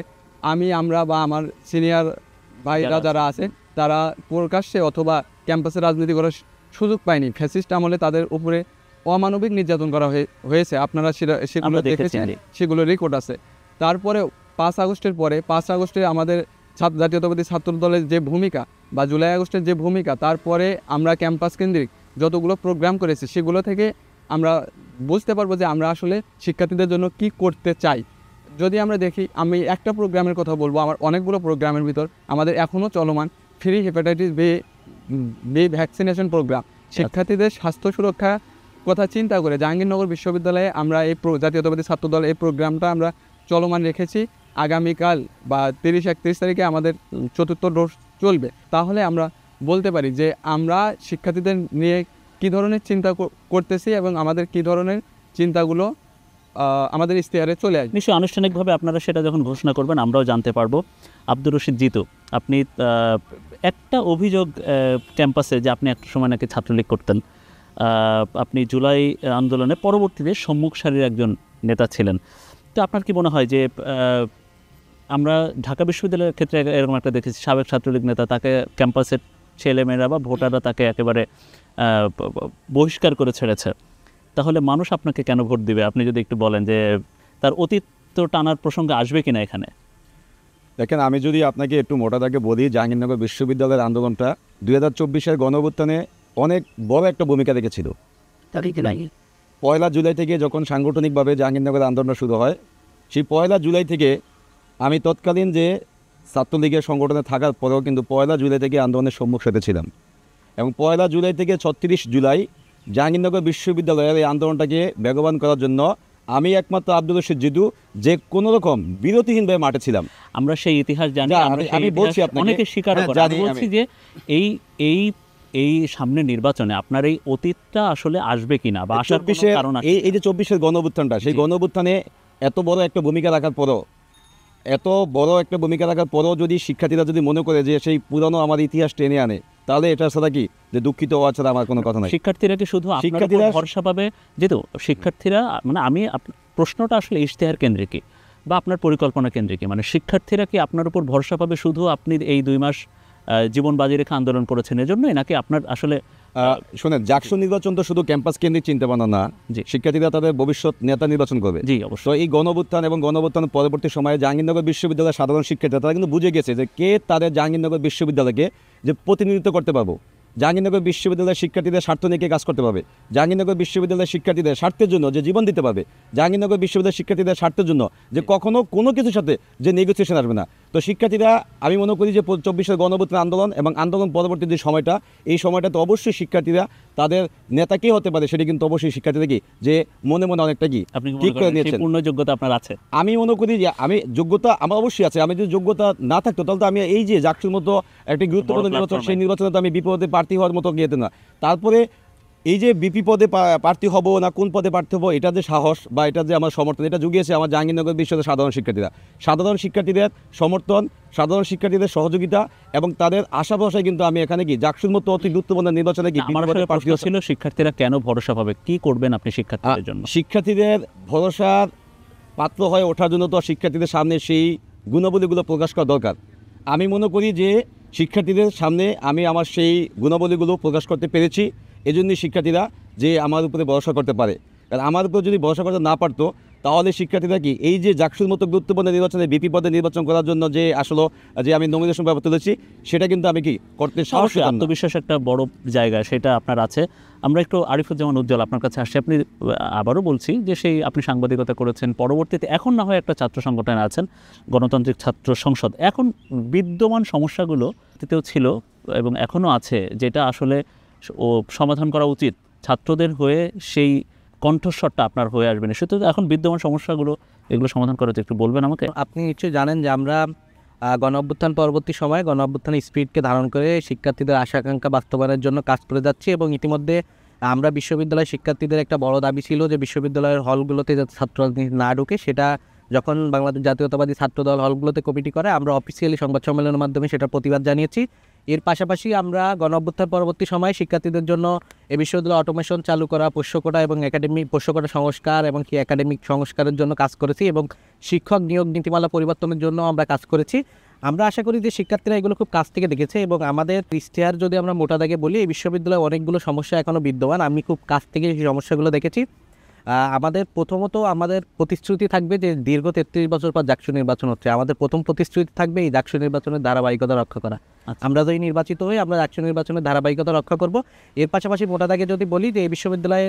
আমরা বা আমার সিনিয়র ভাইরা যারা আছে তারা প্রকাশ্যে অথবা ক্যাম্পাসে রাজনীতি করার সুযোগ পায়নি। ফ্যাসিস্ট আমলে তাদের উপরে অমানবিক নির্যাতন করা হয়েছে। আপনারা সেগুলো আমরা দেখেছি। দেখেছেন, সেগুলো রেকর্ড আছে। তারপরে 5 আগস্টের পরে 5 আগস্টে আমাদের জাতীয়তাবাদী ছাত্রদলের যে ভূমিকা বা জুলাই আগস্টের যে ভূমিকা, তারপরে আমরা ক্যাম্পাস কেন্দ্রিক যতগুলো প্রোগ্রাম করেছি সেগুলো থেকে আমরা বুঝতে পারবো যে আমরা আসলে শিক্ষার্থীদের জন্য কি করতে চাই। যদি আমরা দেখি, আমি একটা প্রোগ্রামের কথা বলবো, আমার অনেকগুলো প্রোগ্রামের ভিতর আমাদের এখনও চলমান free hepatitis B vaccination programme. শিক্ষার্থীদের স্বাস্থ্য সুরক্ষা কথা চিন্তা করে জাহাঙ্গীরনগর বিশ্ববিদ্যালয়ে আমরা এই জাতীয়তাবাদী ছাত্রদল এই প্রোগ্রামটা আমরা চলমান রেখেছি। আগামীকাল বা 30-31 তারিখে আমাদের 4র্থ ডোজ চলবে। তাহলে আমরা বলতে পারি যে আমরা শিক্ষার্থীদের নিয়ে কী ধরনের চিন্তা করতেছি এবং আমাদের কী ধরনের চিন্তাগুলো আমাদের ইশতেহারে চলে আসবে। নিশ্চয়ই আনুষ্ঠানিকভাবে আপনারা সেটা যখন ঘোষণা করবেন আমরাও জানতে পারবো। আব্দুর রশিদ জিতু, আপনি একটা অভিযোগ ক্যাম্পাসে যে আপনি একটা সময় নাকি ছাত্রলীগ করতেন, আপনি জুলাই আন্দোলনে পরবর্তীতে সম্মুখ সারির একজন নেতা ছিলেন। তো আপনার কি মনে হয় যে আমরা ঢাকা বিশ্ববিদ্যালয়ের ক্ষেত্রে এরকম একটা দেখেছি, সাবেক ছাত্রলীগ নেতা তাকে ক্যাম্পাসের ছেলেমেয়েরা বা ভোটাররা তাকে একেবারে বহিষ্কার করে ছেড়েছে, তাহলে মানুষ আপনাকে কেন ভোট দিবে? আপনি যদি একটু বলেন যে তার অতীত টানার প্রসঙ্গ আসবে কিনা এখানে। দেখেন, আমি যদি আপনাকে একটু মোটা দাগে বলি, জাহাঙ্গীরনগর বিশ্ববিদ্যালয়ের আন্দোলনটা 2024-এর গণঅভ্যুত্থানে অনেক বড় একটা ভূমিকা রেখেছিল। 1 জুলাই থেকে যখন সাংগঠনিকভাবে জাহাঙ্গীরনগর আন্দোলন শুরু হয়, সেই 1 জুলাই থেকে আমি তৎকালীন যে ছাত্রলীগের সংগঠনে থাকার পরেও কিন্তু 1 জুলাই থেকে আন্দোলনের সম্মুখ ছিলাম এবং 1 জুলাই থেকে 36 জুলাই জাহাঙ্গীরনগর বিশ্ববিদ্যালয়ের এই আন্দোলনটাকে বেগবান করার জন্য আমি একমাত্র আব্দুর রশিদ জিতু যে কোনো রকম বিরতিহীনভাবে মাঠে ছিলাম। আমরা সেই ইতিহাস জানি, আমি বলছি আপনাকে, অনেকে স্বীকার করে। আমি বলছি যে এই সামনে নির্বাচনে আপনার এই অতীতটা আসলে আসবে কিনা বা আসার কোনো কারণ আছে? এই যে 24-এর গণঅভ্যুত্থানটা, সেই গণঅভ্যুত্থানে এত বড় একটা ভূমিকা রাখার পরও যদি শিক্ষার্থীরা যদি মনে করে যে সেই পুরানো আমার ইতিহাস টেনে আনে, তাহলে এটা ছাড়া কি যে দুঃখিত হওয়া ছাড়া আমার কোনো কথা নাই। শিক্ষার্থীরা কি শুধু আপনার উপর ভরসা পাবে? যেহেতু শিক্ষার্থীরা মানে প্রশ্নটা আসলে ইশতেহার কেন্দ্রিকই বা আপনার পরিকল্পনা কেন্দ্রিকই, মানে শিক্ষার্থীরা কি আপনার উপর ভরসা পাবে শুধু আপনি এই 2 মাস জীবন বাজি রেখে আন্দোলন করেছেন এজন্যই, নাকি আপনার আসলে শোনেন, জাকসু নির্বাচন তো শুধু ক্যাম্পাস কেন্দ্রিক চিন্তা ভাবনা না, শিক্ষার্থীরা তাদের ভবিষ্যৎ নেতা নির্বাচন করবে। জি অবশ্যই। এই গণঅভ্যুত্থান এবং গণঅভ্যুত্থান পরবর্তী সময়ে জাহাঙ্গীরনগর বিশ্ববিদ্যালয়ের সাধারণ শিক্ষার্থীরা তারা কিন্তু বুঝে গেছে যে কে তাদের জাহাঙ্গীরনগর বিশ্ববিদ্যালয়কে যে প্রতিনিধিত্ব করতে পারবো। জাহাঙ্গীরনগর বিশ্ববিদ্যালয়ের শিক্ষার্থীদের স্বার্থ নিয়ে কাজ করতে পারবে, জাহাঙ্গীরনগর বিশ্ববিদ্যালয়ের শিক্ষার্থীদের স্বার্থের জন্য যে জীবন দিতে পারবে, জাহাঙ্গীরনগর বিশ্ববিদ্যালয়ের শিক্ষার্থীদের স্বার্থের জন্য যে কখনো কোনো কিছুর সাথে যে নেগোসিয়েশন আসবে না। তো শিক্ষার্থীরা, আমি মনে করি যে 24-এর গণঅভ্যুত্থান আন্দোলন এবং আন্দোলন পরবর্তী যে সময়টা, এই সময়টাতে অবশ্যই শিক্ষার্থীরা তাদের নেতা কে হতে পারে সেটা কিন্তু অবশ্যই শিক্ষার্থীরা কি যে মনে মনে অনেকটা কি ঠিক করে নিয়েছেন। পূর্ণ যোগ্যতা আপনার আছে? আমি মনে করি যে যোগ্যতা আমার অবশ্যই আছে। আমি যদি যোগ্যতা না থাকতো তাহলে তো আমি এই যে জাকসুর মতো একটি গুরুত্বপূর্ণ নির্বাচন, সেই নির্বাচনে তো আমি বিপদে প্রার্থী হওয়ার মতো গিয়েতে না। তারপরে এই যে বিপি পদে প্রার্থী হব না কোন পদে প্রার্থী হবো, এটা যে সাহস বা এটা যে আমার সমর্থন, এটা জুগিয়েছে আমার জাহাঙ্গীরনগর বিশ্ববিদ্যালয়ের সাধারণ শিক্ষার্থীদের সমর্থন, সাধারণ শিক্ষার্থীদের সহযোগিতা এবং তাদের আশা ভরসায় কিন্তু আমি এখানে কি জাকসুর মতো অতি গুরুত্বপূর্ণ নির্বাচনে কি আমার প্রার্থী ছিল। শিক্ষার্থীরা কেন ভরসা পাবে? কি করবেন আপনি শিক্ষার্থীদের জন্য? শিক্ষার্থীদের ভরসার পাত্র হয়ে ওঠার জন্য তো শিক্ষার্থীদের সামনে সেই গুণাবলীগুলো প্রকাশ করা দরকার। আমি মনে করি যে শিক্ষার্থীদের সামনে আমি আমার সেই গুণাবলীগুলো প্রকাশ করতে পেরেছি, এজন্যই শিক্ষার্থীরা যে আমার উপরে ভরসা করতে পারে। কারণ আমার উপর যদি ভরসা করতে না পারতো তাহলে শিক্ষার্থীরা কি এই যে জাকসুর মতো গুরুত্বপূর্ণ নির্বাচনে বিপি পদে নির্বাচন করার জন্য যে আসলে যে আমি নমিনেশন পেপার তুলেছি সেটা কিন্তু আমি কি করতে সাহস পেতাম না। আত্মবিশ্বাস একটা বড় জায়গা, সেটা আপনার আছে। আমরা একটু আরিফুজ্জামান উজ্জ্বল আপনার কাছে আসছি। আপনি আবারও বলছি যে সেই আপনি সাংবাদিকতা করেছেন, পরবর্তীতে এখন না হয় একটা ছাত্র সংগঠনে আছেন, গণতান্ত্রিক ছাত্র সংসদ। এখন বিদ্যমান সমস্যাগুলো তেও ছিল এবং এখনও আছে, যেটা আসলে ও সমাধান করা উচিত ছাত্রদের হয়ে, সেই কণ্ঠস্বরটা আপনার হয়ে আসবে না? শুধু এখন বিদ্যমান সমস্যাগুলো, এগুলো সমাধান করা একটু বলবেন আমাকে? আপনি নিশ্চয়ই জানেন যে আমরা গণ অভ্যুত্থান পরবর্তী সময়ে গণ অভ্যুত্থানের স্পিরিটকে ধারণ করে শিক্ষার্থীদের আশা আকাঙ্ক্ষা বাস্তবায়নের জন্য কাজ করে যাচ্ছি, এবং ইতিমধ্যে আমরা বিশ্ববিদ্যালয়ের শিক্ষার্থীদের একটা বড় দাবি ছিল যে বিশ্ববিদ্যালয়ের হলগুলোতে যাতে ছাত্র রাজনীতি না ঢুকে, সেটা যখন বাংলাদেশ জাতীয়তাবাদী ছাত্রদল হলগুলোতে কমিটি করে আমরা অফিসিয়ালি সংবাদ সম্মেলনের মাধ্যমে সেটার প্রতিবাদ জানিয়েছি। এর পাশাপাশি আমরা গণ অভ্যুত্থান পরবর্তী সময়ে শিক্ষার্থীদের জন্য এ বিশ্ববিদ্যালয় অটোমেশন চালু করা, পোষ্যকোটা এবং একাডেমিক পোষ্যকোটা সংস্কার এবং কি একাডেমিক সংস্কারের জন্য কাজ করেছি, এবং শিক্ষক নিয়োগ নীতিমালা পরিবর্তনের জন্য আমরা কাজ করেছি। আমরা আশা করি যে শিক্ষার্থীরা এগুলো খুব কাছ থেকে দেখেছে, এবং আমাদের ইশতেহার যদি আমরা মোটা দাগে বলি, এই বিশ্ববিদ্যালয়ে অনেকগুলো সমস্যা এখনও বিদ্যমান। আমি খুব কাছ থেকে সেই সমস্যাগুলো দেখেছি। আমাদের প্রথমত আমাদের প্রতিশ্রুতি থাকবে যে দীর্ঘ 33 বছর পর জাকসু নির্বাচন হচ্ছে, আমাদের প্রথম প্রতিশ্রুতি থাকবে এই জাকসু নির্বাচনের ধারাবাহিকতা রক্ষা করা। আমরা যদি নির্বাচিত হই আমরা জাকসু নির্বাচনের ধারাবাহিকতা রক্ষা করব। এর পাশাপাশি মোটা দাগে যদি বলি যে এই বিশ্ববিদ্যালয়ে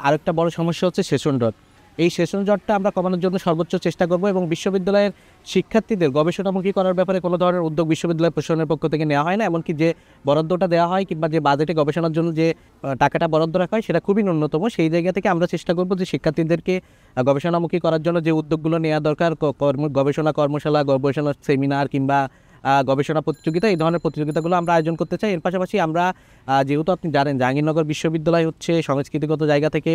আরেকটা বড় সমস্যা হচ্ছে সেশন জট। এই সেশন জটটা আমরা কমানোর জন্য সর্বোচ্চ চেষ্টা করব, এবং বিশ্ববিদ্যালয়ের শিক্ষার্থীদের গবেষণামুখী করার ব্যাপারে কোনো ধরনের উদ্যোগ বিশ্ববিদ্যালয় প্রশাসনের পক্ষ থেকে নেওয়া হয় না, এমনকি যে বরাদ্দটা দেওয়া হয় কিংবা যে বাজেটে গবেষণার জন্য যে টাকাটা বরাদ্দ রাখা হয় সেটা খুবই ন্যূনতম। সেই জায়গা থেকে আমরা চেষ্টা করব যে শিক্ষার্থীদেরকে গবেষণামুখী করার জন্য যে উদ্যোগগুলো নেওয়া দরকার, গবেষণা কর্মশালা, গবেষণা সেমিনার কিংবা গবেষণা প্রতিযোগিতা, এই ধরনের প্রতিযোগিতাগুলো আমরা আয়োজন করতে চাই। এর পাশাপাশি আমরা যেহেতু আপনি জানেন জাহাঙ্গীরনগর বিশ্ববিদ্যালয় হচ্ছে সংস্কৃতিগত জায়গা থেকে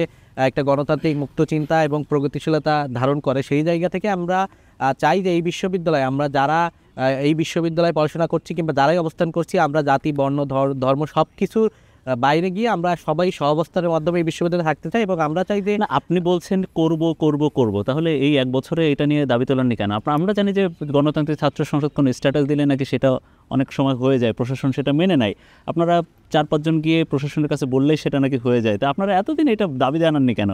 একটা গণতান্ত্রিক মুক্ত চিন্তা এবং প্রগতিশীলতা ধারণ করে, সেই জায়গা থেকে আমরা চাই যে এই বিশ্ববিদ্যালয়ে আমরা যারা এই বিশ্ববিদ্যালয়ে পড়াশোনা করছি কিংবা যারাই অবস্থান করছি, আমরা জাতি, বর্ণ, ধর্ম সব কিছুর বাইরে গিয়ে আমরা সবাই সহাবস্থানের মাধ্যমে এই বিশ্ববিদ্যালয়ে থাকতে চাই, এবং আমরা চাই যে না, আপনি বলছেন করব করব করব, তাহলে এই এক বছরে এটা নিয়ে দাবি তোলেননি কেন? আমরা জানি যে গণতান্ত্রিক ছাত্র সংসদ কোনো স্ট্যাটাস দিলে নাকি সেটা অনেক সময় হয়ে যায়, প্রশাসন সেটা মেনে নেয়। আপনারা 4-5 জন গিয়ে প্রশাসনের কাছে বললেই সেটা নাকি হয়ে যায়, তা আপনারা এতদিন এটা দাবি জানাননি কেন?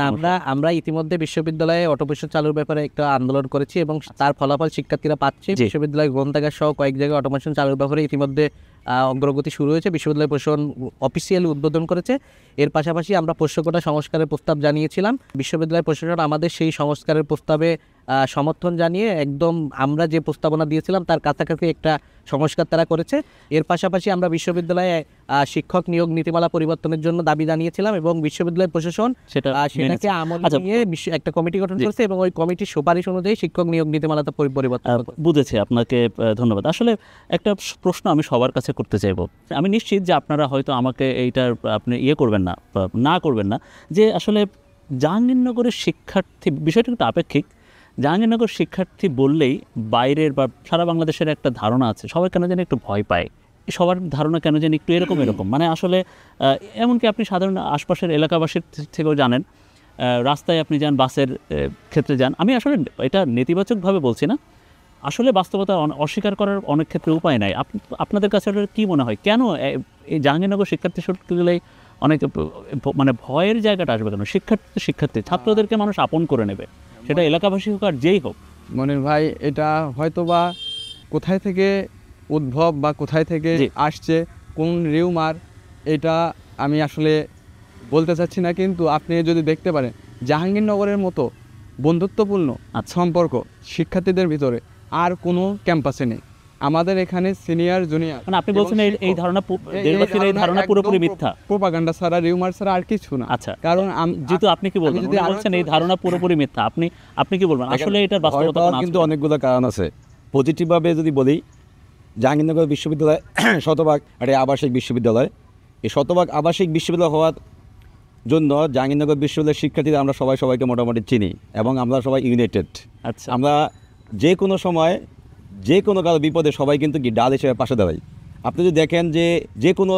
না, আমরা ইতিমধ্যে বিশ্ববিদ্যালয়ে অটোমেশন চালুর ব্যাপারে একটা আন্দোলন করেছি, এবং তার ফলাফল শিক্ষার্থীরা পাচ্ছে। বিশ্ববিদ্যালয় গ্রন্থাগার সহ কয়েক জায়গায় অটোমেশন চালুর ব্যাপারে ইতিমধ্যে অগ্রগতি শুরু হয়েছে, বিশ্ববিদ্যালয় প্রশাসন অফিসিয়ালি উদ্বোধন করেছে। এর পাশাপাশি আমরা পোষ্যকোটা সংস্কারের প্রস্তাব জানিয়েছিলাম, বিশ্ববিদ্যালয় প্রশাসন আমাদের সেই সংস্কারের প্রস্তাবে সমর্থন জানিয়ে একদম আমরা যে প্রস্তাবনা দিয়েছিলাম তার কাছাকাছি একটা সংস্কার তারা করেছে। এর পাশাপাশি আমরা বিশ্ববিদ্যালয়ে শিক্ষক নিয়োগ নীতিমালা পরিবর্তনের জন্য দাবি জানিয়েছিলাম, এবং বিশ্ববিদ্যালয় প্রশাসন সেটাকে আমলে নিয়ে একটা কমিটি গঠন করেছে, এবং ওই কমিটির সুপারিশ অনুযায়ী শিক্ষক নিয়োগ নীতিমালাতে পরিবর্তন। বুঝেছি, আপনাকে ধন্যবাদ। আসলে একটা প্রশ্ন আমি সবার কাছে করতে চাইব, আমি নিশ্চিত যে আপনারা হয়তো আমাকে এইটার আপনি করবেন না করবেন না, যে আসলে জাহাঙ্গীরনগরের শিক্ষার্থী বিষয়টা একটু আপেক্ষিক। জাহাঙ্গীরনগর শিক্ষার্থী বললেই বাইরের বা সারা বাংলাদেশের একটা ধারণা আছে, সবাই কেন যেন একটু ভয় পায়, সবার ধারণা কেন যেন একটু এরকম মানে আসলে এমনকি আপনি সাধারণ আশপাশের এলাকাবাসীর থেকেও জানেন, রাস্তায় আপনি যান, বাসের ক্ষেত্রে যান, আমি আসলে এটা নেতিবাচকভাবে বলছি না, আসলে বাস্তবতা অস্বীকার করার অনেক ক্ষেত্রে উপায় নাই। আপনাদের কাছে কী মনে হয় কেন এই জাহাঙ্গীরনগর শিক্ষার্থী গেলেই অনেক মানে ভয়ের জায়গাটা আসবে কেন? শিক্ষার্থী ছাত্রদেরকে মানুষ আপন করে নেবে, সেটা এলাকাবাসী হোক আর যেই হোক। মনির ভাই, এটা হয়তো বা কোথায় থেকে উদ্ভব বা কোথায় থেকে আসছে, কোন রিউমার, এটা আমি আসলে বলতে চাচ্ছি না, কিন্তু আপনি যদি দেখতে পারেন জাহাঙ্গীরনগরের মতো বন্ধুত্বপূর্ণ সম্পর্ক শিক্ষার্থীদের ভিতরে আর কোনো ক্যাম্পাসে নেই। আমাদের এখানে সিনিয়র জুনিয়র, মানে আপনি বলছেন এই ধারণা পুরোপুরি মিথ্যা, প্রোপাগান্ডা ছাড়া, রিউমার ছাড়া আর কিছু না। আচ্ছা, কারণ যেহেতু আপনি কি বলবেন, উনি বলছেন এই ধারণা পুরোপুরি মিথ্যা, আপনি কি বলবেন? আসলে এটার বাস্তবতা কিন্তু অনেকগুলো কারণ আছে। পজিটিভভাবে যদি বলি, জাহাঙ্গীরনগর বিশ্ববিদ্যালয় শতভাগ একটা আবাসিক বিশ্ববিদ্যালয়। এই শতভাগ আবাসিক বিশ্ববিদ্যালয় হওয়ার জন্য জাহাঙ্গীরনগর বিশ্ববিদ্যালয়ের শিক্ষার্থীরা আমরা সবাইকে মোটামুটি চিনি, এবং আমরা সবাই ইউনাইটেড। আচ্ছা, আমরা যে কোনো সময় যে কোনো কারো বিপদে সবাই কিন্তু কি ডাল হিসেবে পাশে দাঁড়াই। আপনি যদি দেখেন যে কোনো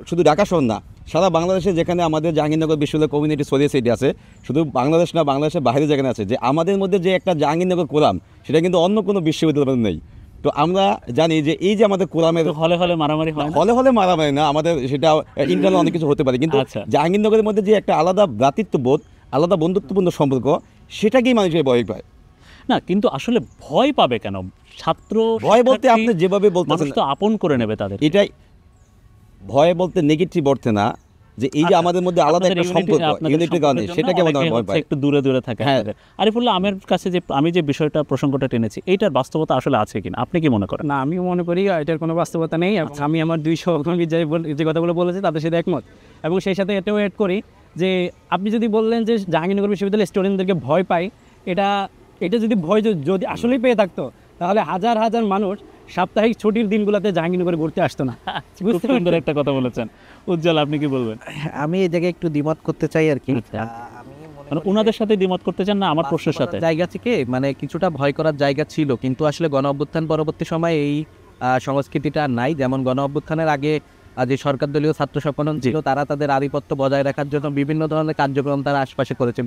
শুধু ঢাকা শহর না, সারা বাংলাদেশে যেখানে আমাদের জাহাঙ্গীরনগর বিশ্ববিদ্যালয় কমিউনিটি সোসাইটি আছে, শুধু বাংলাদেশ না, বাংলাদেশের বাইরে যেখানে আছে, যে আমাদের মধ্যে যে একটা জাহাঙ্গীরনগর কোলাম, সেটা কিন্তু অন্য কোনো বিশ্ববিদ্যালয় নেই। তো আমরা জানি যে এই যে আমাদের কোলামের হলে মারামারি হয়, হলে মারামারি না, আমাদের সেটা ইন্টারনাল অনেক কিছু হতে পারে, কিন্তু জাহাঙ্গীরনগরের মধ্যে যে একটা আলাদা ভ্রাতৃত্ববোধ, আলাদা বন্ধুত্বপূর্ণ সম্পর্ক, সেটাকেই মানুষের ভয় পায় না। কিন্তু আসলে ভয় পাবে কেন? ছাত্র ভয় বলতে আপনি যেভাবে বলতেছেন তো আপন করে নেবে তাদের, এটাই ভয় বলতে নেগেটিভ অর্থে না, যে এই যে আচ্ছা, আমাদের মধ্যে আলাদা আপনাদের একটা সম্পর্ক, আপনাদের ইউনিটির কারণে সম্পর্কের জন্য সেটাকে আমাদের অনেকে ভয় হচ্ছে পায়। একটু দূরে দূরে থাকে হ্যাঁ। আপনাদের। আরিফুল্লাহ, আমার কাছে যে আমি যে প্রসঙ্গটা টেনেছি, এইটার বাস্তবতা আসলে আছে কিনা আপনি কি মনে করেন? না, আমি মনে করি এটার কোনো বাস্তবতা নেই, এবং আমি আমার 2 সহকর্মী যে কথাগুলো বলেছে তাদের সাথে একমত, এবং সেই সাথে এটাও অ্যাড করি যে আপনি যদি বললেন যে জাহাঙ্গীরনগর বিশ্ববিদ্যালয়ের স্টুডেন্টদেরকে ভয় পায়, এটা যদি ভয় যদি আসলেই পেয়ে থাকতো তাহলে হাজার হাজার মানুষ সাপ্তাহিক ছুটির দিনগুলোতে জাহাঙ্গীরনগরে ঘুরতে আসতো না। খুব সুন্দর একটা কথা বলেছেন। উজ্জ্বল, আপনি কি বলবেন? আমি এই জায়গায় একটু দ্বিমত করতে চাই আর কি। আচ্ছা। আমি মনে মানে করি ওনাদের সাথে দ্বিমত করতে চান না আমার প্রশ্নের সাথে? জায়গা থেকে মানে কিছুটা ভয় করার জায়গা ছিল, কিন্তু আসলে গণ অভ্যুত্থান পরবর্তী সময়ে এই সংস্কৃতিটা আর নাই। যেমন গণ অভ্যুত্থানের আগে যে সরকার দলীয় ছাত্র সংগঠন ছিল, তারা তাদের আধিপত্য বজায় রাখার জন্য বিভিন্ন ধরনের কার্যক্রম তারা আশপাশে করেছে।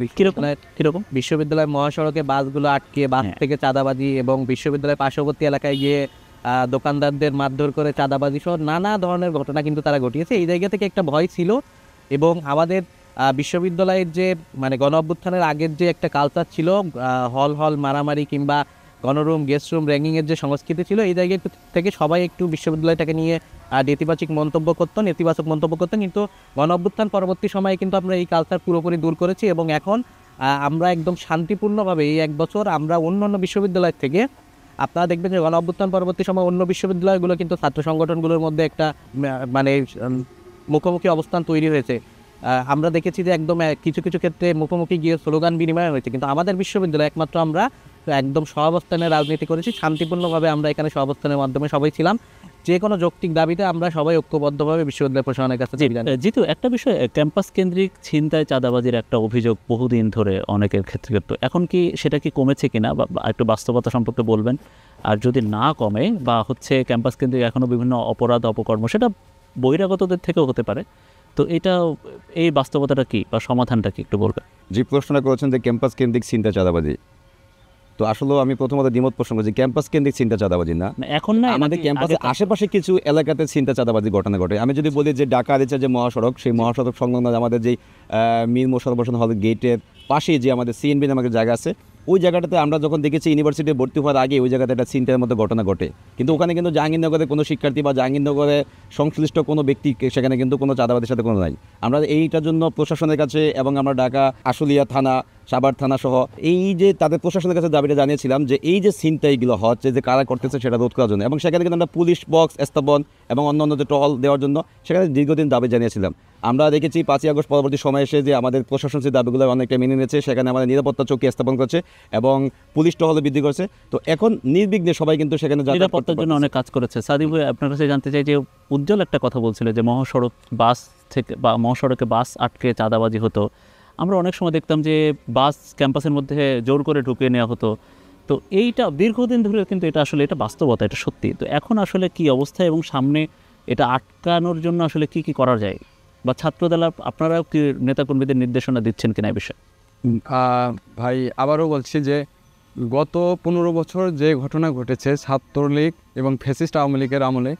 কিরকম? বিশ্ববিদ্যালয় মহাসড়কে বাসগুলো আটকে বাস হ্যাঁ। থেকে চাঁদাবাজি, এবং বিশ্ববিদ্যালয়ের পার্শ্ববর্তী এলাকায় গিয়ে দোকানদারদের মারধর করে চাঁদাবাজি সহ নানা ধরনের ঘটনা কিন্তু তারা ঘটিয়েছে। এই জায়গা থেকে একটা ভয় ছিল, এবং আমাদের বিশ্ববিদ্যালয়ের যে মানে গণ অভ্যুত্থানের আগের যে একটা কালচার ছিল, হল মারামারি কিংবা গণরুম গেস্ট রুম র্যাঙ্কিংয়ের যে সংস্কৃতি ছিল, এই জায়গা থেকে সবাই একটু বিশ্ববিদ্যালয়টাকে নিয়ে নেতিবাচক মন্তব্য করতেন, কিন্তু গণ অভ্যুত্থান পরবর্তী সময়ে কিন্তু আমরা এই কালচার পুরোপুরি দূর করেছি, এবং এখন আমরা একদম শান্তিপূর্ণভাবে এই 1 বছর আমরা অন্যান্য বিশ্ববিদ্যালয় থেকে, আপনারা দেখবেন যে গণ অভ্যুত্থান পরবর্তী সময় অন্য বিশ্ববিদ্যালয়গুলো কিন্তু ছাত্র সংগঠনগুলোর মধ্যে একটা মানে মুখোমুখি অবস্থান তৈরি হয়েছে। আমরা দেখেছি যে একদম কিছু কিছু ক্ষেত্রে মুখোমুখি গিয়ে স্লোগান বিনিময় হয়েছে, কিন্তু আমাদের বিশ্ববিদ্যালয় একমাত্র আমরা একদম সহাবস্থানের রাজনীতি করেছি, শান্তিপূর্ণভাবে আমরা এখানে সহাবস্থানের মাধ্যমে সবাই ছিলাম। যে কোনো যৌক্তিক দাবিতে আমরা সবাই ঐক্যবদ্ধভাবে বিশ্ববিদ্যালয় প্রশাসনের কাছে দাবি জানাই। জিতু, একটা বিষয়, ক্যাম্পাস কেন্দ্রিক ছিনতাই চাঁদাবাজির একটা অভিযোগ বহুদিন ধরে অনেকের ক্ষেত্রে, তো এখন কি সেটা কি কমেছে কিনা বা একটু বাস্তবতা সম্পর্কে বলবেন? আর যদি না কমে বা হচ্ছে ক্যাম্পাস কেন্দ্রিক এখনও বিভিন্ন অপরাধ অপকর্ম, সেটা বহিরাগতদের থেকেও হতে পারে, তো এই বাস্তবতাটা কি বা সমাধানটা কি একটু বলবেন? যে প্রশ্নটা করেছেন যে ক্যাম্পাস কেন্দ্রিক চিন্তা চাঁদাবাজি, তো আসলেও আমি প্রথমত দ্বিমত পোষণ করছি, ক্যাম্পাস কেন্দ্রিক চিন্তা চাঁদাবাজি না, এখন না, আমাদের ক্যাম্পাসের আশেপাশে কিছু এলাকাতে চিন্তা চাঁদাবাজি ঘটনা ঘটে। আমি যদি বলি যে ঢাকা আরিচা যে মহাসড়ক, সেই মহাসড়ক সংলগ্ন আমাদের যেই মীর মোশাররফ হোসেন হল গেটের পাশে যে আমাদের সিএনবি নামক জায়গা আছে, ওই জায়গাটাতে আমরা যখন দেখেছি ইউনিভার্সিটি ভর্তি হওয়ার আগে ওই জায়গাতে একটা চিন্তার মতো ঘটনা ঘটে, কিন্তু ওখানে কিন্তু জাহাঙ্গীরনগরের কোনো শিক্ষার্থী বা জাহাঙ্গীরনগরে সংশ্লিষ্ট কোনো ব্যক্তি সেখানে কিন্তু কোনো চাঁদাবাদের সাথে কোনো নাই। আমরা এইটার জন্য প্রশাসনের কাছে এবং আমরা ঢাকা আশুলিয়া থানা, সাভার থানা সহ এই যে তাদের প্রশাসনের কাছে দাবিটা জানিয়েছিলাম যে এই যে ছিনতাইগুলো হচ্ছে যে কারা করতেছে সেটা রোধ করার জন্য, এবং সেখানে কিন্তু আমরা পুলিশ বক্স স্থাপন এবং অন্যান্য যে টহল দেওয়ার জন্য সেখানে দীর্ঘদিন দাবি জানিয়েছিলাম। আমরা দেখেছি 5ই আগস্ট পরবর্তী সময় এসে যে আমাদের প্রশাসন সেই দাবিগুলো অনেকটা মেনে নিয়েছে, সেখানে আমাদের নিরাপত্তা চৌকি স্থাপন করছে এবং পুলিশ টহল বৃদ্ধি করছে, তো এখন নির্বিঘ্নে সবাই কিন্তু সেখানে নিরাপত্তার জন্য অনেক কাজ করেছে। সাদিব ভাই, আপনার কাছে জানতে চাই যে উজ্জ্বল একটা কথা বলছিল যে মহাসড়ক বাস থেকে বা মহাসড়কে বাস আটকে চাঁদাবাজি হতো, আমরা অনেক সময় দেখতাম যে বাস ক্যাম্পাসের মধ্যে জোর করে ঢুকিয়ে নেওয়া হতো, তো এইটা দীর্ঘদিন ধরে কিন্তু এটা আসলে এটা বাস্তবতা, এটা সত্যি। তো এখন আসলে কি অবস্থা এবং সামনে এটা আটকানোর জন্য আসলে কি কি করা যায়, বা ছাত্রদল আপনারাও কি নেতাকর্মীদের নির্দেশনা দিচ্ছেন কিনা এই বিষয়ে? ভাই আবারও বলছি যে গত 15 বছর যে ঘটনা ঘটেছে ছাত্রলীগ এবং ফ্যাসিস্ট আওয়ামী লীগের আমলে,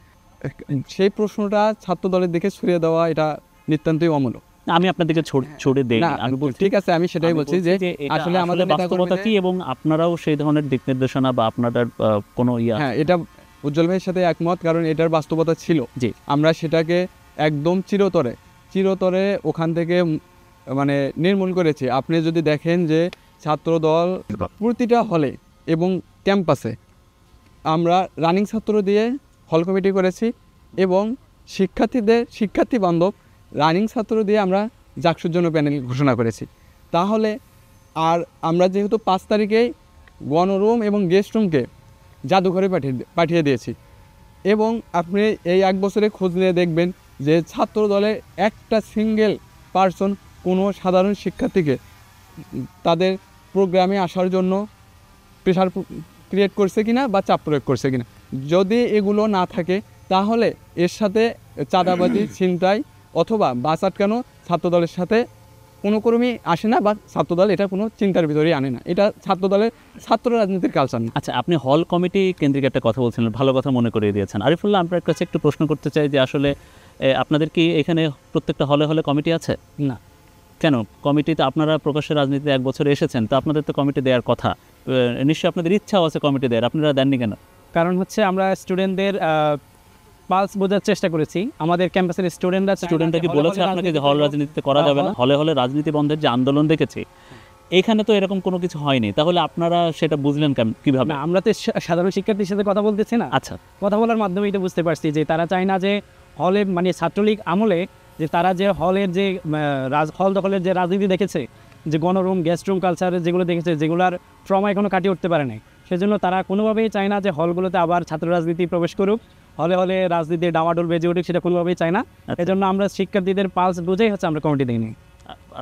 সেই প্রশ্নটা ছাত্র দলের দিকে ছড়িয়ে দেওয়া এটা নিতান্তই অমূলক। আমি আপনাদেরকে ছড়ে দেই, না, আমি বলছি ঠিক আছে, আমি সেটাই বলছি যে আসলে আমাদের বাস্তবতা কি এবং আপনারাও সেই ধরনের দিক নির্দেশনা বা আপনাদের কোনো হ্যাঁ, এটা উজ্জ্বল ভাইয়ের সাথে একমত, কারণ এটার বাস্তবতা ছিল। জি, আমরা সেটাকে একদম চিরতরে ওখান থেকে মানে নির্মূল করেছি। আপনি যদি দেখেন যে ছাত্রদল প্রতিটা হলে এবং ক্যাম্পাসে আমরা রানিং ছাত্র দিয়ে হল কমিটি করেছি, এবং শিক্ষার্থী বান্ধব রানিং ছাত্র দিয়ে আমরা জাকসুর জন্য প্যানেল ঘোষণা করেছি। তাহলে আর আমরা যেহেতু 5 তারিখেই গণরুম এবং গেস্ট রুমকে জাদুঘরে পাঠিয়ে দিয়েছি, এবং আপনি এই 1 বছরে খোঁজ নিয়ে দেখবেন যে ছাত্র দলে একটা সিঙ্গেল পার্সন কোনো সাধারণ শিক্ষার্থীকে তাদের প্রোগ্রামে আসার জন্য প্রেশার ক্রিয়েট করছে কিনা বা চাপ প্রয়োগ করছে কিনা। যদি এগুলো না থাকে তাহলে এর সাথে চাঁদাবাজি, ছিনতাই অথবা বাস আটকানো ছাত্রদলের সাথে কোনো কর্মী আসে না, বা ছাত্রদল এটা কোনো চিন্তার ভিতরেই আনে না। এটা ছাত্র রাজনীতির কালচার না। আচ্ছা, আপনি হল কমিটি কেন্দ্রিক একটা কথা বলছিলেন, ভালো কথা মনে করিয়ে দিয়েছেন। আরিফুল্লাহ, আপনার কাছে একটু প্রশ্ন করতে চাই যে আসলে আপনাদের কি এখানে প্রত্যেকটা হলে হলে কমিটি আছে? না। কেন? কমিটিতে আপনারা প্রকাশ্যে রাজনীতিতে 1 বছর এসেছেন, তো আপনাদের তো কমিটি দেওয়ার কথা, নিশ্চয়ই আপনাদের ইচ্ছাও আছে কমিটি দেওয়ার, আপনারা দেননি কেন? কারণ হচ্ছে আমরা স্টুডেন্টদের পালস বোঝার চেষ্টা করেছি। আমাদের ক্যাম্পাসের স্টুডেন্টরা কি বলেছে আপনাকে যে হল রাজনীতিতে করা যাবে না? হলে হলে রাজনীতি বন্ধের যে আন্দোলন দেখেছি, এখানে তো এরকম কোনো কিছু হয়নি, তাহলে আপনারা সেটা বুঝলেন কিভাবে? না, আমরা তো সাধারণ শিক্ষার্থীর সাথে কথা বলতেছি না। আচ্ছা, কথা বলার মাধ্যমে এটা বুঝতে পারছি যে তারা চায় না যে হলে, মানে ছাত্রলীগ আমলে যে তারা যে হলের যে হল দখলের যে রাজনীতি দেখেছে, যে গণরুম গেস্ট রুম কালচার যেগুলো দেখেছে, যেগুলোর ট্রমা এখনো কাটিয়ে উঠতে পারে নাই, সেজন্য তারা কোনোভাবেই চায় না যে হলগুলোতে আবার ছাত্র রাজনীতি প্রবেশ করুক, হলে হলে রাজনীতির ডামাডোল বেজে উঠুক, সেটা কোনোভাবেই চায় না। এজন্য আমরা শিক্ষার্থীদের পালস বুঝেই হচ্ছে আমরা কমিটি দিইনি।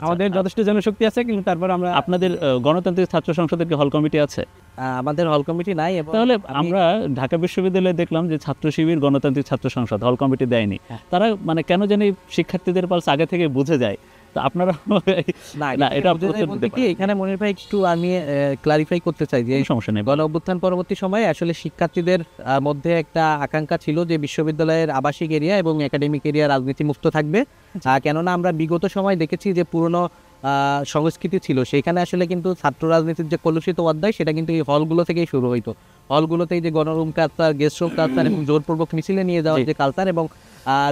আমাদের যথেষ্ট জনশক্তি আছে, কিন্তু তারপর আমরা আপনাদের গণতান্ত্রিক ছাত্র সংসদের কি হল কমিটি আছে? আমাদের হল কমিটি নাই। এবং তাহলে আমরা ঢাকা বিশ্ববিদ্যালয়ে দেখলাম যে ছাত্র শিবির গণতান্ত্রিক ছাত্র সংসদ হল কমিটি দেয়নি। তারা মানে কেন জানি শিক্ষার্থীদের পালস আগে থেকে বুঝে যায়, তো আপনারা না এটা কি এখানে মনির ভাই একটু আমি ক্লারিফাই করতে চাই যে সমস্যা নেই। গণ অভ্যুত্থান পরবর্তী সময়ে আসলে শিক্ষার্থীদের মধ্যে একটা আকাঙ্ক্ষা ছিল যে বিশ্ববিদ্যালয়ের আবাসিক এরিয়া এবং একাডেমিক এরিয়া রাজনীতি মুক্ত থাকবে। কেননা আমরা বিগত সময় দেখেছি যে পুরনো সংস্কৃতি ছিল, সেখানে আসলে কিন্তু ছাত্র রাজনীতির যে কলুষিত অধ্যায় সেটা কিন্তু এই হলগুলো থেকেই শুরু হইতো। হলগুলোতেই যে গণরুম কালচার, গেস্ট রুম কালচার এবং জোরপূর্বক মিছিলে নিয়ে যাওয়ার যে কালচার এবং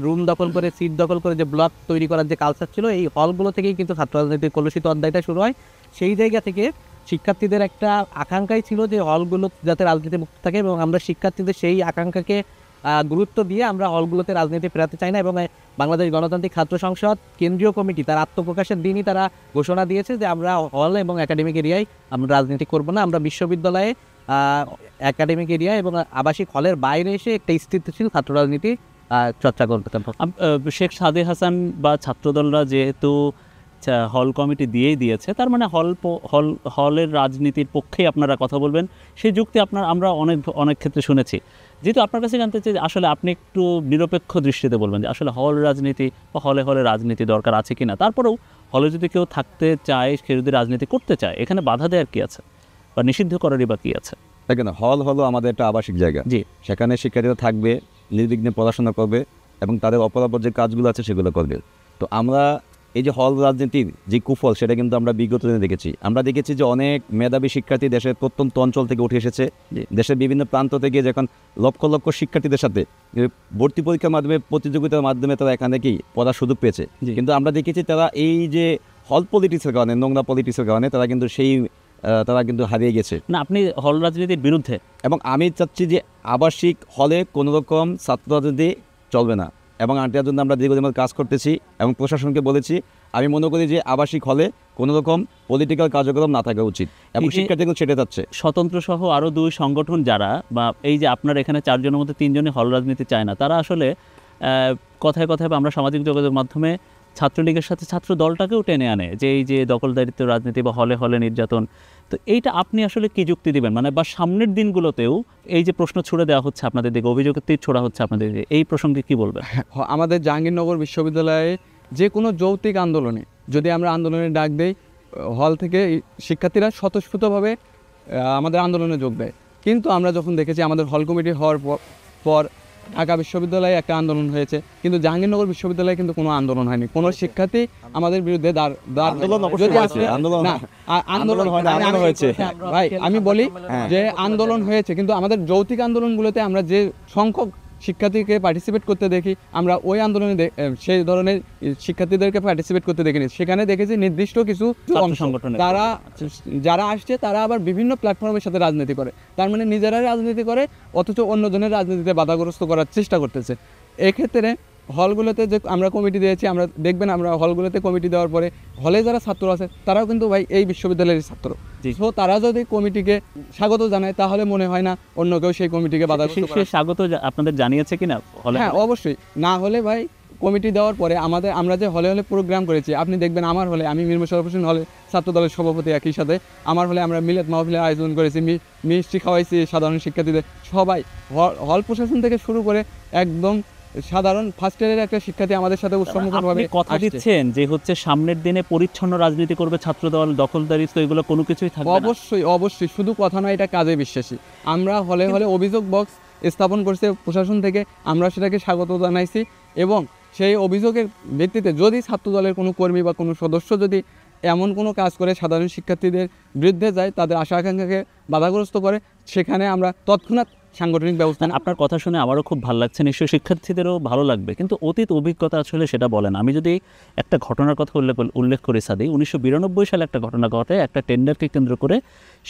রুম দখল করে সিট দখল করে যে ব্লক তৈরি করার যে কালচার ছিল, এই হলগুলো থেকেই কিন্তু ছাত্র রাজনীতির কলুষিত অধ্যায়টা শুরু হয়। সেই জায়গা থেকে শিক্ষার্থীদের একটা আকাঙ্ক্ষাই ছিল যে হলগুলো যাতে রাজনীতি মুক্ত থাকে, এবং আমরা শিক্ষার্থীদের সেই আকাঙ্ক্ষাকে গুরুত্ব দিয়ে আমরা হলগুলোতে রাজনীতি ফেরাতে চাই না। এবং বাংলাদেশ গণতান্ত্রিক ছাত্র সংসদ কেন্দ্রীয় কমিটি তার আত্মপ্রকাশের দিনই তারা ঘোষণা দিয়েছে যে আমরা হল এবং একাডেমিক এরিয়ায় আমরা রাজনীতি করব না। আমরা বিশ্ববিদ্যালয়ে একাডেমিক এরিয়া এবং আবাসিক হলের বাইরে এসে একটা স্থিতিশীল ছাত্র রাজনীতি চর্চা করতে। শেখ সাদে হাসান বা ছাত্রদলরা যেহেতু হল কমিটি দিয়েই দিয়েছে, তার মানে হলের রাজনীতির পক্ষেই আপনারা কথা বলবেন, সেই যুক্তি আমরা অনেক ক্ষেত্রে শুনেছি। যেহেতু আপনার কাছে জানতে চাই আসলে আপনি একটু নিরপেক্ষ দৃষ্টিতে বলবেন যে আসলে হল রাজনীতি বা হলে হলে রাজনীতি দরকার আছে কিনা। তারপরেও হলে যদি কেউ থাকতে চায়, কেউ যদি রাজনীতি করতে চায়, এখানে বাধা দেওয়ার কি আছে বা নিষিদ্ধ করারই বা কি আছে? দেখেন, হল হলো আমাদের একটা আবাসিক জায়গা। জি, সেখানে শিক্ষার্থীরা থাকবে, নির্বিঘ্নে পড়াশোনা করবে এবং তাদের অপরাপর যে কাজগুলো আছে সেগুলো করবে। তো আমরা এই যে হল রাজনীতির যে কুফল, সেটা কিন্তু আমরা বিগত দিনে দেখেছি। আমরা দেখেছি যে অনেক মেধাবী শিক্ষার্থী দেশের প্রত্যন্ত অঞ্চল থেকে উঠে এসেছে, দেশের বিভিন্ন প্রান্ত থেকে যখন লক্ষ লক্ষ শিক্ষার্থীদের সাথে ভর্তি পরীক্ষার মাধ্যমে, প্রতিযোগিতার মাধ্যমে তারা এখানে কি পড়ার সুযোগ পেয়েছে। কিন্তু আমরা দেখেছি তারা এই যে হল পলিটিক্সের কারণে, নোংরা পলিটিক্সের কারণে তারা কিন্তু হারিয়ে গেছে। না, আপনি হল রাজনীতির বিরুদ্ধে? এবং আমি চাচ্ছি যে আবাসিক হলে কোনো রকম ছাত্র রাজনীতি চলবে না, এবং এটার জন্য আমরা দীর্ঘদিন কাজ করতেছি এবং প্রশাসনকে বলেছি। আমি মনে করি যে আবাসিক হলে কোনো রকম পলিটিক্যাল কার্যক্রম না থাকা উচিত, এবং শিক্ষার্থীগুলো সেটা চাচ্ছে। স্বতন্ত্র সহ আরও 2 সংগঠন যারা, বা এই যে আপনার এখানে 4 জনের মধ্যে 3 জনই হল রাজনীতি চায় না, তারা আসলে কথায় কথায় বা আমরা সামাজিক যোগাযোগের মাধ্যমে ছাত্রলীগের সাথে ছাত্র দলটাকেও টেনে আনে যে এই যে দখলদারিত্ব রাজনীতি বা হলে হলে নির্যাতন। তো এইটা আপনি আসলে কি যুক্তি দিবেন? মানে বা সামনের দিনগুলোতেও এই যে প্রশ্ন ছুড়ে দেওয়া হচ্ছে আপনাদের দিকে, অভিযোগের তীর ছোড়া হচ্ছে আপনাদের দিকে, এই প্রসঙ্গে কি বলবেন? আমাদের জাহাঙ্গীরনগর বিশ্ববিদ্যালয়ে যে কোনো যৌক্তিক আন্দোলনে যদি আমরা আন্দোলনের ডাক দেই, হল থেকে শিক্ষার্থীরা স্বতঃস্ফূর্তভাবে আমাদের আন্দোলনে যোগ দেয়। কিন্তু আমরা যখন দেখেছি আমাদের হল কমিটি হওয়ার পর ঢাকা বিশ্ববিদ্যালয়ে একটা আন্দোলন হয়েছে, কিন্তু জাহাঙ্গীরনগর বিশ্ববিদ্যালয়ে কিন্তু কোনো আন্দোলন হয়নি। কোনো শিক্ষার্থী আমাদের বিরুদ্ধে ভাই আমি বলি যে আন্দোলন হয়েছে, কিন্তু আমাদের যৌক্তিক আন্দোলনগুলোতে আমরা যে সংখ্যক শিক্ষার্থীকে পার্টিসিপেট করতে দেখি, আমরা ওই আন্দোলনে সেই ধরনের শিক্ষার্থীদেরকে পার্টিসিপেট করতে দেখিনি। সেখানে দেখেছি নির্দিষ্ট কিছু সংগঠন যারা আসছে তারা আবার বিভিন্ন প্ল্যাটফর্মের সাথে রাজনীতি করে, তার মানে নিজেরাই রাজনীতি করে অথচ অন্যজনের রাজনীতিতে বাধাগ্রস্ত করার চেষ্টা করতেছে। এক্ষেত্রে হলগুলোতে যে আমরা কমিটি দিয়েছি, আমরা দেখবেন আমরা হলগুলোতে কমিটি দেওয়ার পরে হলে যারা ছাত্র আছে তারাও কিন্তু ভাই এই বিশ্ববিদ্যালয়ের ছাত্র। তো তারা যদি কমিটিকে স্বাগত জানায় তাহলে মনে হয় না অন্য কেউ সেই কমিটিকে বাধাগ্রস্ত করে। স্বাগত আপনাদের জানিয়েছে কিনা? হ্যাঁ, অবশ্যই। না হলে ভাই কমিটি দেওয়ার পরে আমরা যে হলে হলে প্রোগ্রাম করেছি, আপনি দেখবেন আমার হলে, আমি মীর মোশাররফ হোসেন হলে ছাত্র দলের সভাপতি, একই সাথে আমার হলে আমরা মিলাদ মাহফিলের আয়োজন করেছি, মিষ্টি খাওয়াইছি সাধারণ শিক্ষার্থীদের। সবাই হল প্রশাসন থেকে শুরু করে একদম সাধারণ ফার্স্ট ইয়ারের একটা শিক্ষার্থী আমাদের সাথে উৎসবমুখরভাবে কথা দিচ্ছেন যে হচ্ছে সামনের দিনে পরিচ্ছন্ন রাজনীতি করবে ছাত্রদল, দখলদারিত্ব, এগুলো কোনো কিছুই থাকবে না। অবশ্যই শুধু কথা নয়, এটা কাজে বিশ্বাসী। আমরা হলে হলে অভিযোগ বক্স স্থাপন করছে প্রশাসন থেকে, আমরা সেটাকে স্বাগত জানাইছি, এবং সেই অভিযোগের ভিত্তিতে যদি ছাত্রদলের কোনো কর্মী বা কোনো সদস্য যদি এমন কোনো কাজ করে সাধারণ শিক্ষার্থীদের বিরুদ্ধে যায়, তাদের আশা আকাঙ্ক্ষাকে বাধাগ্রস্ত করে, সেখানে আমরা তৎক্ষণাৎ সাংগঠনিক ব্যবস্থা না। আপনার কথা শুনে আমারও খুব ভালো লাগছে, নিশ্চয়ই শিক্ষার্থীদেরও ভালো লাগবে, কিন্তু অতীত অভিজ্ঞতা আসলে সেটা বলেন। আমি যদি একটা ঘটনার কথা উল্লেখ করি সাদি, 1992 সালে একটা ঘটনা ঘটে, একটা টেন্ডারকে কেন্দ্র করে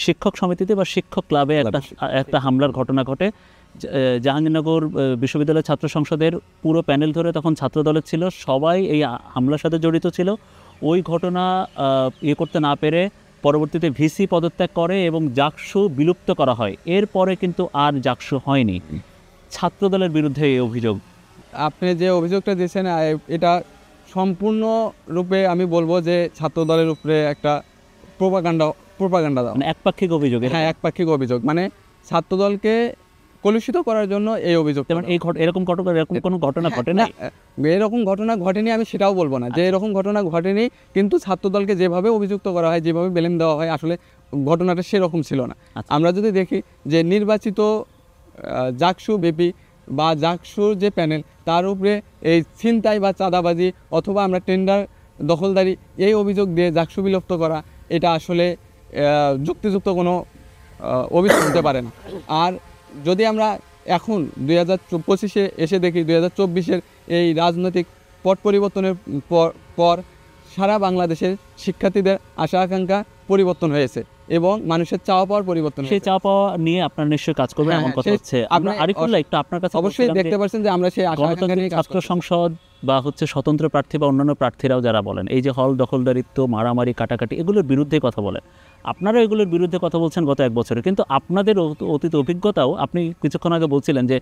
শিক্ষক সমিতিতে বা শিক্ষক ক্লাবে একটা হামলার ঘটনা ঘটে। জাহাঙ্গীরনগর বিশ্ববিদ্যালয়ের ছাত্র সংসদের পুরো প্যানেল ধরে তখন ছাত্রদলের ছিল, সবাই এই হামলার সাথে জড়িত ছিল। ওই ঘটনা করতে না পেরে পরবর্তীতে ভিসি পদত্যাগ করে এবং জাকসু বিলুপ্ত করা হয়। এরপরে কিন্তু আর জাকসু হয়নি। ছাত্রদলের বিরুদ্ধে এই অভিযোগ, আপনি যে অভিযোগটা দিয়েছেন এটা সম্পূর্ণরূপে আমি বলবো যে ছাত্র দলের উপরে একটা প্রোপাগান্ডা দেওয়া, মানে একপাক্ষিক অভিযোগ। হ্যাঁ, একপাক্ষিক অভিযোগ, মানে ছাত্রদলকে কলুষিত করার জন্য এই অভিযোগ। যেমন এরকম কোনো ঘটনা ঘটে না, এরকম ঘটনা ঘটেনি আমি সেটাও বলবো না যে এরকম ঘটনা ঘটেনি, কিন্তু ছাত্রদলকে যেভাবে অভিযুক্ত করা হয়, যেভাবে ব্লেম দেওয়া হয়, আসলে ঘটনাটা সেরকম ছিল না। আমরা যদি দেখি যে নির্বাচিত জাকসু বিপি বা জাকসুর যে প্যানেল, তার উপরে এই ছিনতাই বা চাঁদাবাজি অথবা আমরা টেন্ডার দখলদারি এই অভিযোগ দিয়ে জাকসু বিলুপ্ত করা, এটা আসলে যুক্তিযুক্ত কোনো অভিযোগ হতে পারে না। আর যদি আমরা এখন 2025-এ এসে দেখি 2024-এর এই রাজনৈতিক পট পরিবর্তনের পর সারা বাংলাদেশের শিক্ষার্থীদের আশা আকাঙ্ক্ষা পরিবর্তন হয়েছে এবং মানুষের চাওয়া পাওয়ার পরিবর্তন সেই চাওয়া পাওয়া নিয়ে আপনার নিশ্চয়ই কাজ করবেন এমন কথা হচ্ছে। আরিফুল্লাহ, একটু আপনার কাছে অবশ্যই দেখতে পাচ্ছেন যে আমরা সেই আশা আকাঙ্ক্ষা নিয়ে ছাত্র সংসদ বা স্বতন্ত্র প্রার্থী বা অন্যান্য প্রার্থীরাও যারা বলেন এই যে হল দখলদারিত্ব, মারামারি, কাটাকাটি, এগুলোর বিরুদ্ধে কথা বলেন। আপনারা এগুলোর বিরুদ্ধে কথা বলছেন গত 1 বছরে, কিন্তু আপনাদের অতীত অভিজ্ঞতাও, আপনি কিছুক্ষণ আগে বলছিলেন যে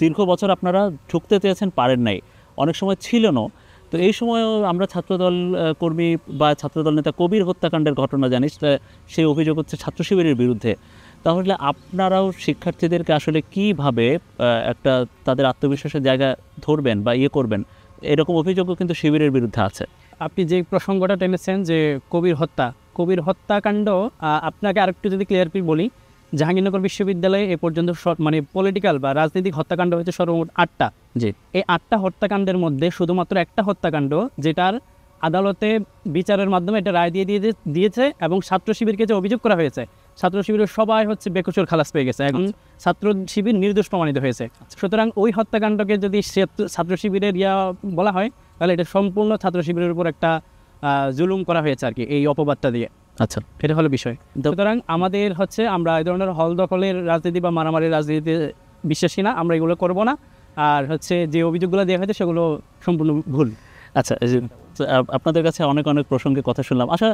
দীর্ঘ বছর আপনারা ঢুকতে চেয়েছেন, পারেন নাই, অনেক সময় ছিল না। তো এই সময়ও আমরা ছাত্রদল কর্মী বা ছাত্রদল নেতা কবির হত্যাকাণ্ডের ঘটনা জানি, সেই অভিযোগ হচ্ছে ছাত্র শিবিরের বিরুদ্ধে। তাহলে আপনারাও শিক্ষার্থীদেরকে আসলে কীভাবে একটা তাদের আত্মবিশ্বাসের জায়গা ধরবেন বা করবেন, এরকম অভিযোগও কিন্তু শিবিরের বিরুদ্ধে আছে। আপনি যে প্রসঙ্গটা টেনেছেন যে কবির হত্যাকাণ্ড, আপনাকে আরেকটু যদি ক্লিয়ার করে বলি, জাহাঙ্গীরনগর বিশ্ববিদ্যালয়ে এ পর্যন্ত মানে পলিটিক্যাল বা রাজনৈতিক হত্যাকাণ্ড হয়েছে সর্বমোট 8টা। জি, এই 8টা হত্যাকাণ্ডের মধ্যে শুধুমাত্র একটা হত্যাকাণ্ড যেটার আদালতে বিচারের মাধ্যমে এটা রায় দিয়েছে এবং ছাত্র শিবিরকে যে অভিযোগ করা হয়েছে, ছাত্র শিবিরের সবাই বেকসুর খালাস পেয়ে গেছে, এখন ছাত্র শিবির নির্দোষ প্রমাণিত হয়েছে। সুতরাং ওই হত্যাকাণ্ডকে যদি ছাত্র শিবিরের বলা হয়, তাহলে এটা সম্পূর্ণ ছাত্র শিবিরের উপর একটা জুলুম করা হয়েছে আর কি, এই অপবাদটা দিয়ে। আচ্ছা, এটা হলো বিষয়। সুতরাং আমাদের আমরা এই ধরনের হল দখলের রাজনীতি বা মারামারির রাজনীতিতে বিশ্বাসী না, আমরা এগুলো করব না। আর যে অভিযোগগুলো দেওয়া হয়েছে সেগুলো সম্পূর্ণ ভুল। আচ্ছা, আপনাদের কাছে অনেক প্রসঙ্গে কথা শুনলাম। আচ্ছা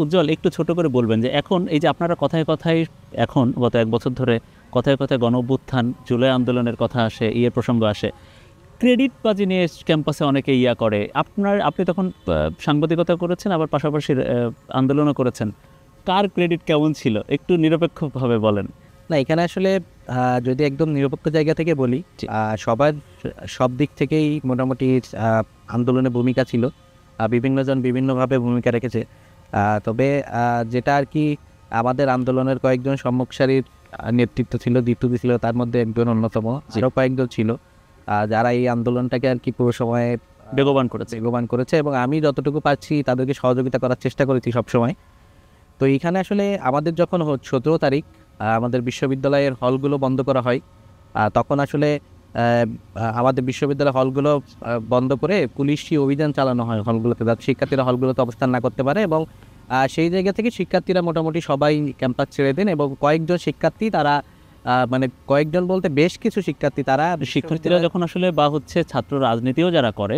উজ্জ্বল, একটু ছোট করে বলবেন যে এখন এই যে আপনারা কথায় কথায় এখন গত 1 বছর ধরে কথায় কথায় গণ অভ্যুত্থান, জুলাই আন্দোলনের কথা আসে, প্রসঙ্গ আসে, ক্রেডিটবাজি নিয়ে ক্যাম্পাসে অনেকে করে। আপনি তখন সাংবাদিকতা করেছেন, আবার পাশাপাশি আন্দোলনও করেছেন। কার ক্রেডিট কেমন ছিল একটু নিরপেক্ষভাবে বলেন। না, এখানে আসলে যদি একদম নিরপেক্ষ জায়গা থেকে বলি, সব দিক থেকেই মোটামুটি আন্দোলনে ভূমিকা ছিল, বিভিন্নজন বিভিন্নভাবে ভূমিকা রেখেছে। তবে যেটা আর কি আমাদের আন্দোলনের কয়েকজন সম্মুখ সারির নেতৃত্ব ছিল, দ্বিতীয় ছিল, তার মধ্যে একজন অন্যতম, আরও কয়েকজন ছিল যারা এই আন্দোলনটাকে আর কি পুরো সময় বেগবান করেছে এবং আমি যতটুকু পারছি তাদেরকে সহযোগিতা করার চেষ্টা করেছি সবসময়। তো এইখানে আসলে আমাদের যখন 17 তারিখ আমাদের বিশ্ববিদ্যালয়ের হলগুলো বন্ধ করা হয়, তখন আসলে আমাদের বিশ্ববিদ্যালয় হলগুলো বন্ধ করে পুলিশি অভিযান চালানো হয় হলগুলোতে, যাতে শিক্ষার্থীরা হলগুলোতে অবস্থান না করতে পারে। এবং সেই জায়গা থেকে শিক্ষার্থীরা মোটামুটি সবাই ক্যাম্পাস ছেড়ে দেন এবং কয়েকজন শিক্ষার্থী তারা মানে কয়েকজন বলতে বেশ কিছু শিক্ষার্থীরা যখন আসলে বা ছাত্র রাজনীতিও যারা করে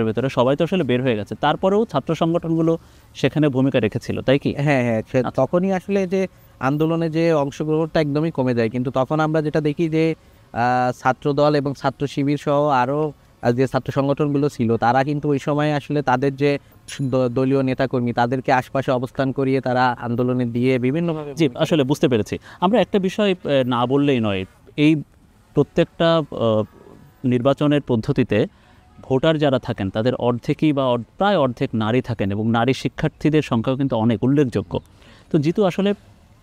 ভেতরে সবাই তো আসলে বের হয়ে গেছে, তারপরেও ছাত্র সংগঠনগুলো সেখানে ভূমিকা রেখেছিল, তাই কি? হ্যাঁ, তখনই আসলে যে আন্দোলনে যে অংশগ্রহণটা একদমই কমে যায়। কিন্তু তখন আমরা যেটা দেখি যে ছাত্রদল এবং ছাত্র শিবির সহ আরও যে ছাত্র সংগঠনগুলো ছিল, তারা কিন্তু ওই সময় আসলে তাদের যে দলীয় নেতাকর্মী তাদেরকে আশপাশে অবস্থান করিয়ে তারা আন্দোলনে দিয়ে বিভিন্নভাবে। জি, আসলে বুঝতে পেরেছি। আমরা একটা বিষয় না বললেই নয়, এই প্রত্যেকটা নির্বাচনের পদ্ধতিতে ভোটার যারা থাকেন তাদের অর্ধেকই বা প্রায় অর্ধেক নারী থাকেন এবং নারী শিক্ষার্থীদের সংখ্যাও কিন্তু অনেক উল্লেখযোগ্য। তো জিতু, আসলে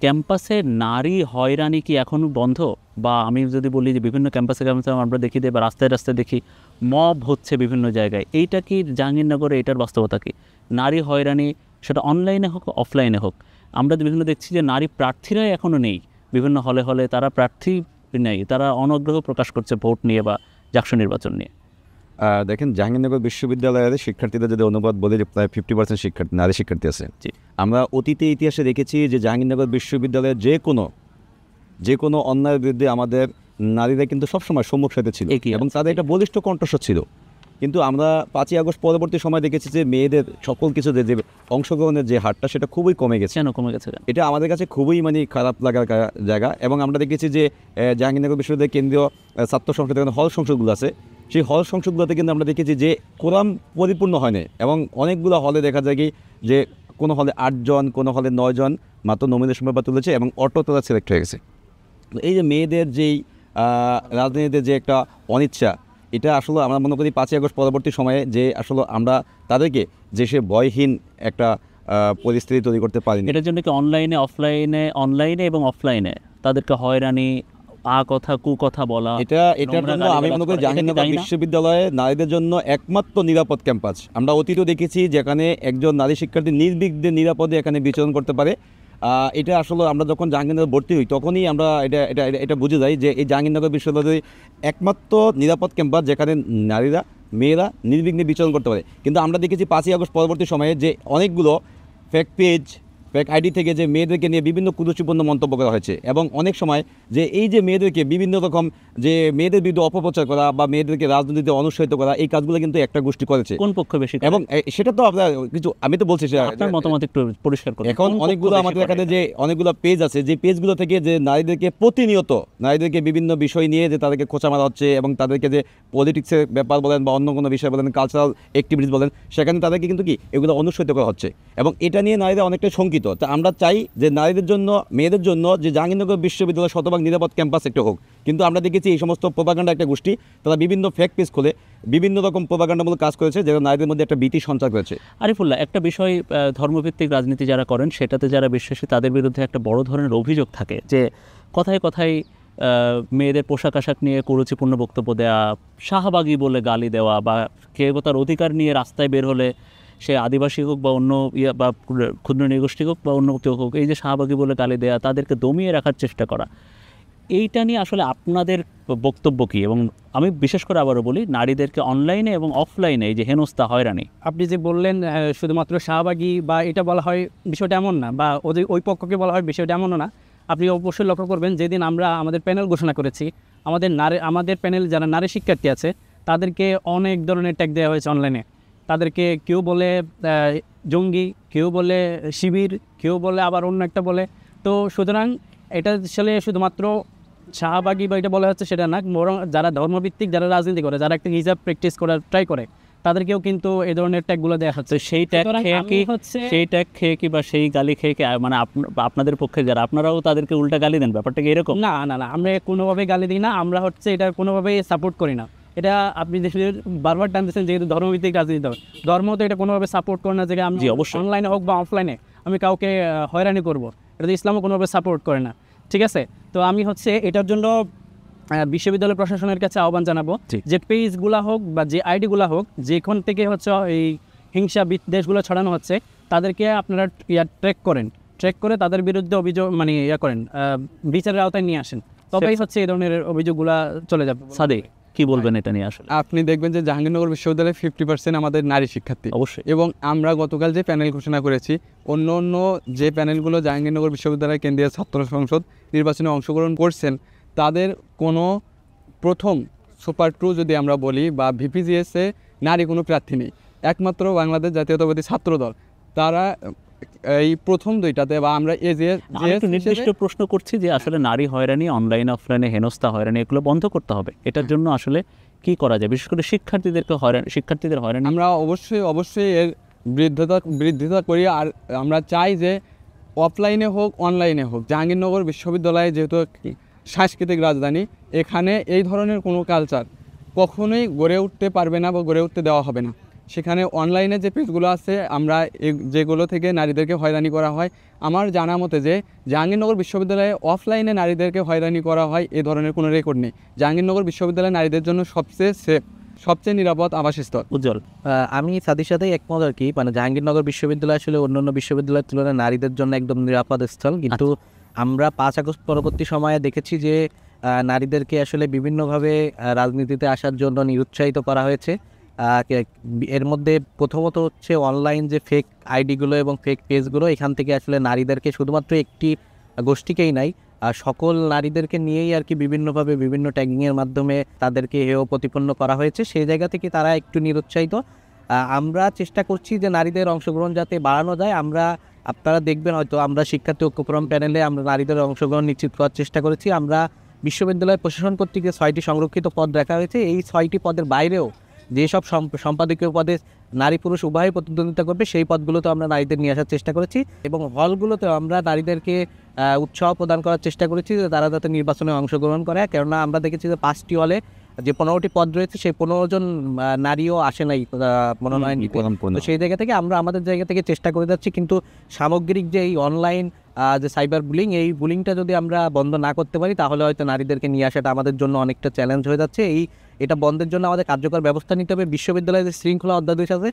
ক্যাম্পাসে নারী হয়রানি কি এখনও বন্ধ? বা আমি যদি বলি যে বিভিন্ন ক্যাম্পাসে আমরা দেখি বা রাস্তায় দেখি মব হচ্ছে বিভিন্ন জায়গায়, এইটা কি জাহাঙ্গীরনগরে এটার বাস্তবতা কি? নারী হয়রানি সেটা অনলাইনে হোক অফলাইনে হোক, আমরা বিভিন্ন দেখছি যে নারী প্রার্থীরাই এখনও নেই, বিভিন্ন হলে হলে তারা প্রার্থী নেই, তারা অনগ্রহ প্রকাশ করছে ভোট নিয়ে বা জাকসু নির্বাচন নিয়ে। দেখেন, জাহাঙ্গীরনগর বিশ্ববিদ্যালয়ের শিক্ষার্থীদের যদি অনুপাত বলি যে প্রায় 50% শিক্ষার্থী নারী শিক্ষার্থী আছে। জি। আমরা অতীতে ইতিহাসে দেখেছি যে জাহাঙ্গীরনগর বিশ্ববিদ্যালয়ের যে কোনো অন্যায়ের বিরুদ্ধে আমাদের নারীরা কিন্তু সবসময় সম্মুখ সারিতে ছিল এগিয়ে এবং আছে। তাদের একটা বলিষ্ঠ কণ্ঠস্বর ছিল। কিন্তু আমরা 5ই আগস্ট পরবর্তী সময় দেখেছি যে মেয়েদের সকল কিছুতে যে অংশগ্রহণের যে হারটা সেটা খুবই কমে গেছে। কেন কমে গেছে? এটা আমাদের কাছে খুবই খারাপ লাগার জায়গা। এবং আমরা দেখেছি যে জাহাঙ্গীরনগর বিশ্ববিদ্যালয়ের কেন্দ্রীয় ছাত্র সংসদ হল সংসদগুলো আছে, সেই হল সংসদগুলোতে কিন্তু আমরা দেখেছি যে কোরাম পরিপূর্ণ হয় না এবং অনেকগুলো হলে দেখা যায় কি যে কোনো হলে 8 জন, কোনো হলে 9 জন মাত্র নমিনেশন পেপার তুলেছে এবং অটো তারা সিলেক্ট হয়ে গেছে। এই যে মেয়েদের যেই রাজনীতিতে যে একটা অনিচ্ছা, এটা আসলে আমরা মনে করি 5ই আগস্ট পরবর্তী সময়ে যে আসলে আমরা তাদেরকে যে সে ভয়হীন একটা পরিস্থিতি তৈরি করতে পারিনি। এটার জন্য কি অনলাইনে এবং অফলাইনে তাদেরকে হয়রানি, কথা কুকথা বলা, এটার জন্য আমি মনে করি জাহাঙ্গীরনগর বিশ্ববিদ্যালয়ে নারীদের জন্য একমাত্র নিরাপদ ক্যাম্পাস। আমরা অতীতেও দেখেছি যেখানে একজন নারী শিক্ষার্থী নির্বিঘ্নে নিরাপদে এখানে বিচরণ করতে পারে। এটা আসলে আমরা যখন জাহাঙ্গীরনগর ভর্তি হই তখনই আমরা এটা বুঝে যাই যে এই জাহাঙ্গীরনগর বিশ্ববিদ্যালয় একমাত্র নিরাপদ ক্যাম্পাস যেখানে মেয়েরা নির্বিঘ্নে বিচরণ করতে পারে। কিন্তু আমরা দেখেছি 5ই আগস্ট পরবর্তী সময়ে যে অনেকগুলো ফেক পেজ, ফেক আইডি থেকে যে মেয়েদেরকে নিয়ে বিভিন্ন কুরুচিপূর্ণ মন্তব্য করা হয়েছে এবং অনেক সময় যে এই যে মেয়েদেরকে বিভিন্ন রকম যে মেয়েদের বিরুদ্ধে অপপ্রচার করা বা মেয়েদেরকে রাজনীতিতে অনুৎসাহিত করা, এই কাজগুলো কিন্তু একটা গোষ্ঠী করেছে। কোন পক্ষ বেশি করে? এবং সেটা তো আপনার কিছু আমি তো বলছি আপনার মতামত একটু পরিষ্কার করুন। এখন অনেকগুলো আমাদের এখানে যে অনেকগুলো পেজ আছে, যে পেজগুলো থেকে যে নারীদেরকে প্রতিনিয়ত নারীদেরকে বিভিন্ন বিষয় নিয়ে যে তাদেরকে খোঁচা মারা হচ্ছে এবং তাদেরকে যে পলিটিক্সের ব্যাপার বলেন বা অন্য কোনো বিষয় বলেন, কালচারাল অ্যাক্টিভিটিস বলেন, সেখানে তাদেরকে কিন্তু কি এগুলো অনুৎসাহিত করা হচ্ছে এবং এটা নিয়ে নারীরা অনেকটা শঙ্কিত। তা আমরা চাই যে নারীদের জন্য, মেয়েদের জন্য যে জাহাঙ্গীরনগর বিশ্ববিদ্যালয় শতভাগ নিরাপদ ক্যাম্পাস একটা হোক। কিন্তু আমরা দেখেছি এই সমস্ত প্রোপাগান্ডা একটা গোষ্ঠী তারা বিভিন্ন ফেক পেজ খুলে বিভিন্ন রকম প্রোপাগান্ডামূলক কাজ করেছে, যেটা নারীদের মধ্যে একটা ভীতি সঞ্চার করেছে। আরিফুল্লাহ, একটা বিষয়, ধর্মভিত্তিক রাজনীতি যারা করেন সেটাতে যারা বিশ্বাসী তাদের বিরুদ্ধে একটা বড় ধরনের অভিযোগ থাকে যে কথায় কথায় মেয়েদের পোশাক আশাক নিয়ে কুরুচিপূর্ণ বক্তব্য দেওয়া, শাহবাগী বলে গালি দেওয়া, বা কেউ তার অধিকার নিয়ে রাস্তায় বের হলে সে আদিবাসী হোক বা অন্য বা ক্ষুদ্র নৃগোষ্ঠী হোক বা অন্য কেউ হোক, এই যে শাহবাগী বলে গালি দেওয়া, তাদেরকে দমিয়ে রাখার চেষ্টা করা, এইটা নিয়ে আসলে আপনাদের বক্তব্য কী? এবং আমি বিশেষ করে আবারও বলি, নারীদেরকে অনলাইনে এবং অফলাইনে এই যে হেনস্থা, হয়রানি, আপনি যে বললেন শুধুমাত্র শাহবাগী বা এটা বলা হয়, বিষয়টা এমন না, বা ওই পক্ষকে বলা হয়, বিষয়টা এমনও না। আপনি অবশ্যই লক্ষ্য করবেন, যেদিন আমরা আমাদের প্যানেল ঘোষণা করেছি, আমাদের প্যানেল যারা নারী শিক্ষার্থী আছে তাদেরকে অনেক ধরনের ট্যাগ দেওয়া হয়েছে অনলাইনে। তাদেরকে কেউ বলে জঙ্গি, কেউ বলে শিবির, কেউ বলে আবার অন্য একটা বলে। তো সুতরাং এটা আসলে শুধুমাত্র শাহবাগী বা এটা বলা হচ্ছে সেটা না, বরং যারা ধর্মভিত্তিক, যারা রাজনীতি করে, যারা একটা হিজাব প্র্যাকটিস করার ট্রাই করে, তাদেরকেও কিন্তু এই ধরনের ট্যাগগুলো দেওয়া হচ্ছে। সেই ট্যাগ খেয়ে কি বা সেই গালি খেয়ে কি মানে আপনাদের পক্ষে যারা, আপনারাও তাদেরকে উল্টা গালি দেন? ব্যাপারটা কি এরকম? না, আমরা কোনোভাবে গালি দিই না, আমরা এটা কোনোভাবেই সাপোর্ট করি না। এটা আপনি বারবার টানতেছেন যেহেতু ধর্মভিত্তিক রাজনীতি, ধর্ম তো এটা কোনোভাবে সাপোর্ট করে না যে আমি অনলাইনে হোক বা অফলাইনে আমি কাউকে হয়রানি করব, এটা তো ইসলামও কোনোভাবে সাপোর্ট করে না। ঠিক আছে, তো আমি এটার জন্য বিশ্ববিদ্যালয় প্রশাসনের কাছে আহ্বান জানাবো যে পেজগুলা হোক বা যে আইডিগুলা হোক, যেখান থেকে এই হিংসা বিদ্বেষগুলো ছড়ানো হচ্ছে, তাদেরকে আপনারা ট্র্যাক করে তাদের বিরুদ্ধে অভিযোগ করেন, বিচারের আওতায় নিয়ে আসেন, তবেই এই ধরনের অভিযোগগুলা চলে যাবে। সাদিক, কি বলবেন এটা নিয়ে? আসলে আপনি দেখবেন যে জাহাঙ্গীরনগর বিশ্ববিদ্যালয়ে 50% আমাদের নারী শিক্ষার্থী অবশ্যই। এবং আমরা গতকাল যে প্যানেল ঘোষণা করেছি, অন্য যে প্যানেলগুলো জাহাঙ্গীরনগর বিশ্ববিদ্যালয়ের কেন্দ্রীয় ছাত্র সংসদ নির্বাচনে অংশগ্রহণ করছেন, তাদের কোনো প্রথম সুপার 2 যদি আমরা বলি বা ভিপিজিএসে নারী কোনো প্রার্থী নেই। একমাত্র বাংলাদেশ জাতীয়তাবাদী ছাত্রদল, তারা এই প্রথম 2টাতে, বা আমরা নির্দিষ্ট প্রশ্ন করছি যে আসলে নারী হয়রানি, অনলাইন অফলাইনে হেনস্থা, হয়রানি, এগুলো বন্ধ করতে হবে। এটার জন্য আসলে কি করা যায়? বিশেষ করে শিক্ষার্থীদের হয়রানি আমরা অবশ্যই এর বিরোধিতা করি। আর আমরা চাই যে অফলাইনে হোক অনলাইনে হোক, জাহাঙ্গীরনগর বিশ্ববিদ্যালয়ে যেহেতু সাংস্কৃতিক রাজধানী, এখানে এই ধরনের কোনো কালচার কখনোই গড়ে উঠতে পারবে না বা গড়ে উঠতে দেওয়া হবে না। সেখানে অনলাইনে যে পেজগুলো আছে, আমরা যেগুলো থেকে নারীদেরকে হয়রানি করা হয়, আমার জানা মতে যে জাহাঙ্গীরনগর বিশ্ববিদ্যালয়ে অফলাইনে নারীদেরকে হয়রানি করা হয় এ ধরনের কোনো রেকর্ড নেই। জাহাঙ্গীরনগর বিশ্ববিদ্যালয় নারীদের জন্য সবচেয়ে সেফ, সবচেয়ে নিরাপদ আবাসস্থল। উজ্জ্বল, আমি সাথীর সাথে একমত আর কি। জাহাঙ্গীরনগর বিশ্ববিদ্যালয় আসলে অন্যান্য বিশ্ববিদ্যালয়ের তুলনায় নারীদের জন্য একদম নিরাপদ স্থল, কিন্তু আমরা 5 আগস্ট পরবর্তী সময়ে দেখেছি যে নারীদেরকে আসলে বিভিন্নভাবে রাজনীতিতে আসার জন্য নিরুৎসাহিত করা হয়েছে। এর মধ্যে প্রথমত হচ্ছে অনলাইন যে ফেক আইডিগুলো এবং ফেক পেজগুলো, এখান থেকে আসলে নারীদেরকে শুধুমাত্র একটি গোষ্ঠীকেই নাই, সকল নারীদেরকে নিয়েই আর কি বিভিন্নভাবে বিভিন্ন ট্যাগিংয়ের মাধ্যমে তাদেরকে হেয় প্রতিপন্ন করা হয়েছে। সেই জায়গা থেকে তারা একটু নিরুৎসাহিত। আমরা চেষ্টা করছি যে নারীদের অংশগ্রহণ যাতে বাড়ানো যায়। আপনারা দেখবেন হয়তো আমরা শিক্ষার্থী ঐক্য ফোরাম প্যানেলে আমরা নারীদের অংশগ্রহণ নিশ্চিত করার চেষ্টা করেছি। আমরা বিশ্ববিদ্যালয় প্রশাসন কর্তৃক যে 6টি সংরক্ষিত পদ রাখা হয়েছে, এই 6টি পদের বাইরেও যেসব সম্পাদকীয় পদে নারী পুরুষ উভয়ই প্রতিদ্বন্দ্বিতা করবে, সেই পদগুলোতে আমরা নারীদের নিয়ে আসার চেষ্টা করেছি এবং হলগুলোতে আমরা নারীদেরকে উৎসাহ প্রদান করার চেষ্টা করেছি যে তারা যাতে নির্বাচনে অংশগ্রহণ করে। কেননা আমরা দেখেছি যে 5টি হলে যে 15টি পদ রয়েছে, সেই 15 জন নারীও আসে নাই মনোনয়ন নিতে। তো সেই জায়গা থেকে আমরা আমাদের জায়গা থেকে চেষ্টা করে যাচ্ছি, কিন্তু সামগ্রিক যে এই অনলাইন যে সাইবার বুলিং, এই বুলিংটা যদি আমরা বন্ধ না করতে পারি তাহলে হয়তো নারীদেরকে নিয়ে আসাটা আমাদের জন্য অনেকটা চ্যালেঞ্জ হয়ে যাচ্ছে। এটা বন্ধের জন্য আমাদের কার্যকর ব্যবস্থা নিতে হবে। বিশ্ববিদ্যালয়ের যে শৃঙ্খলা অধ্যাদেশ আছে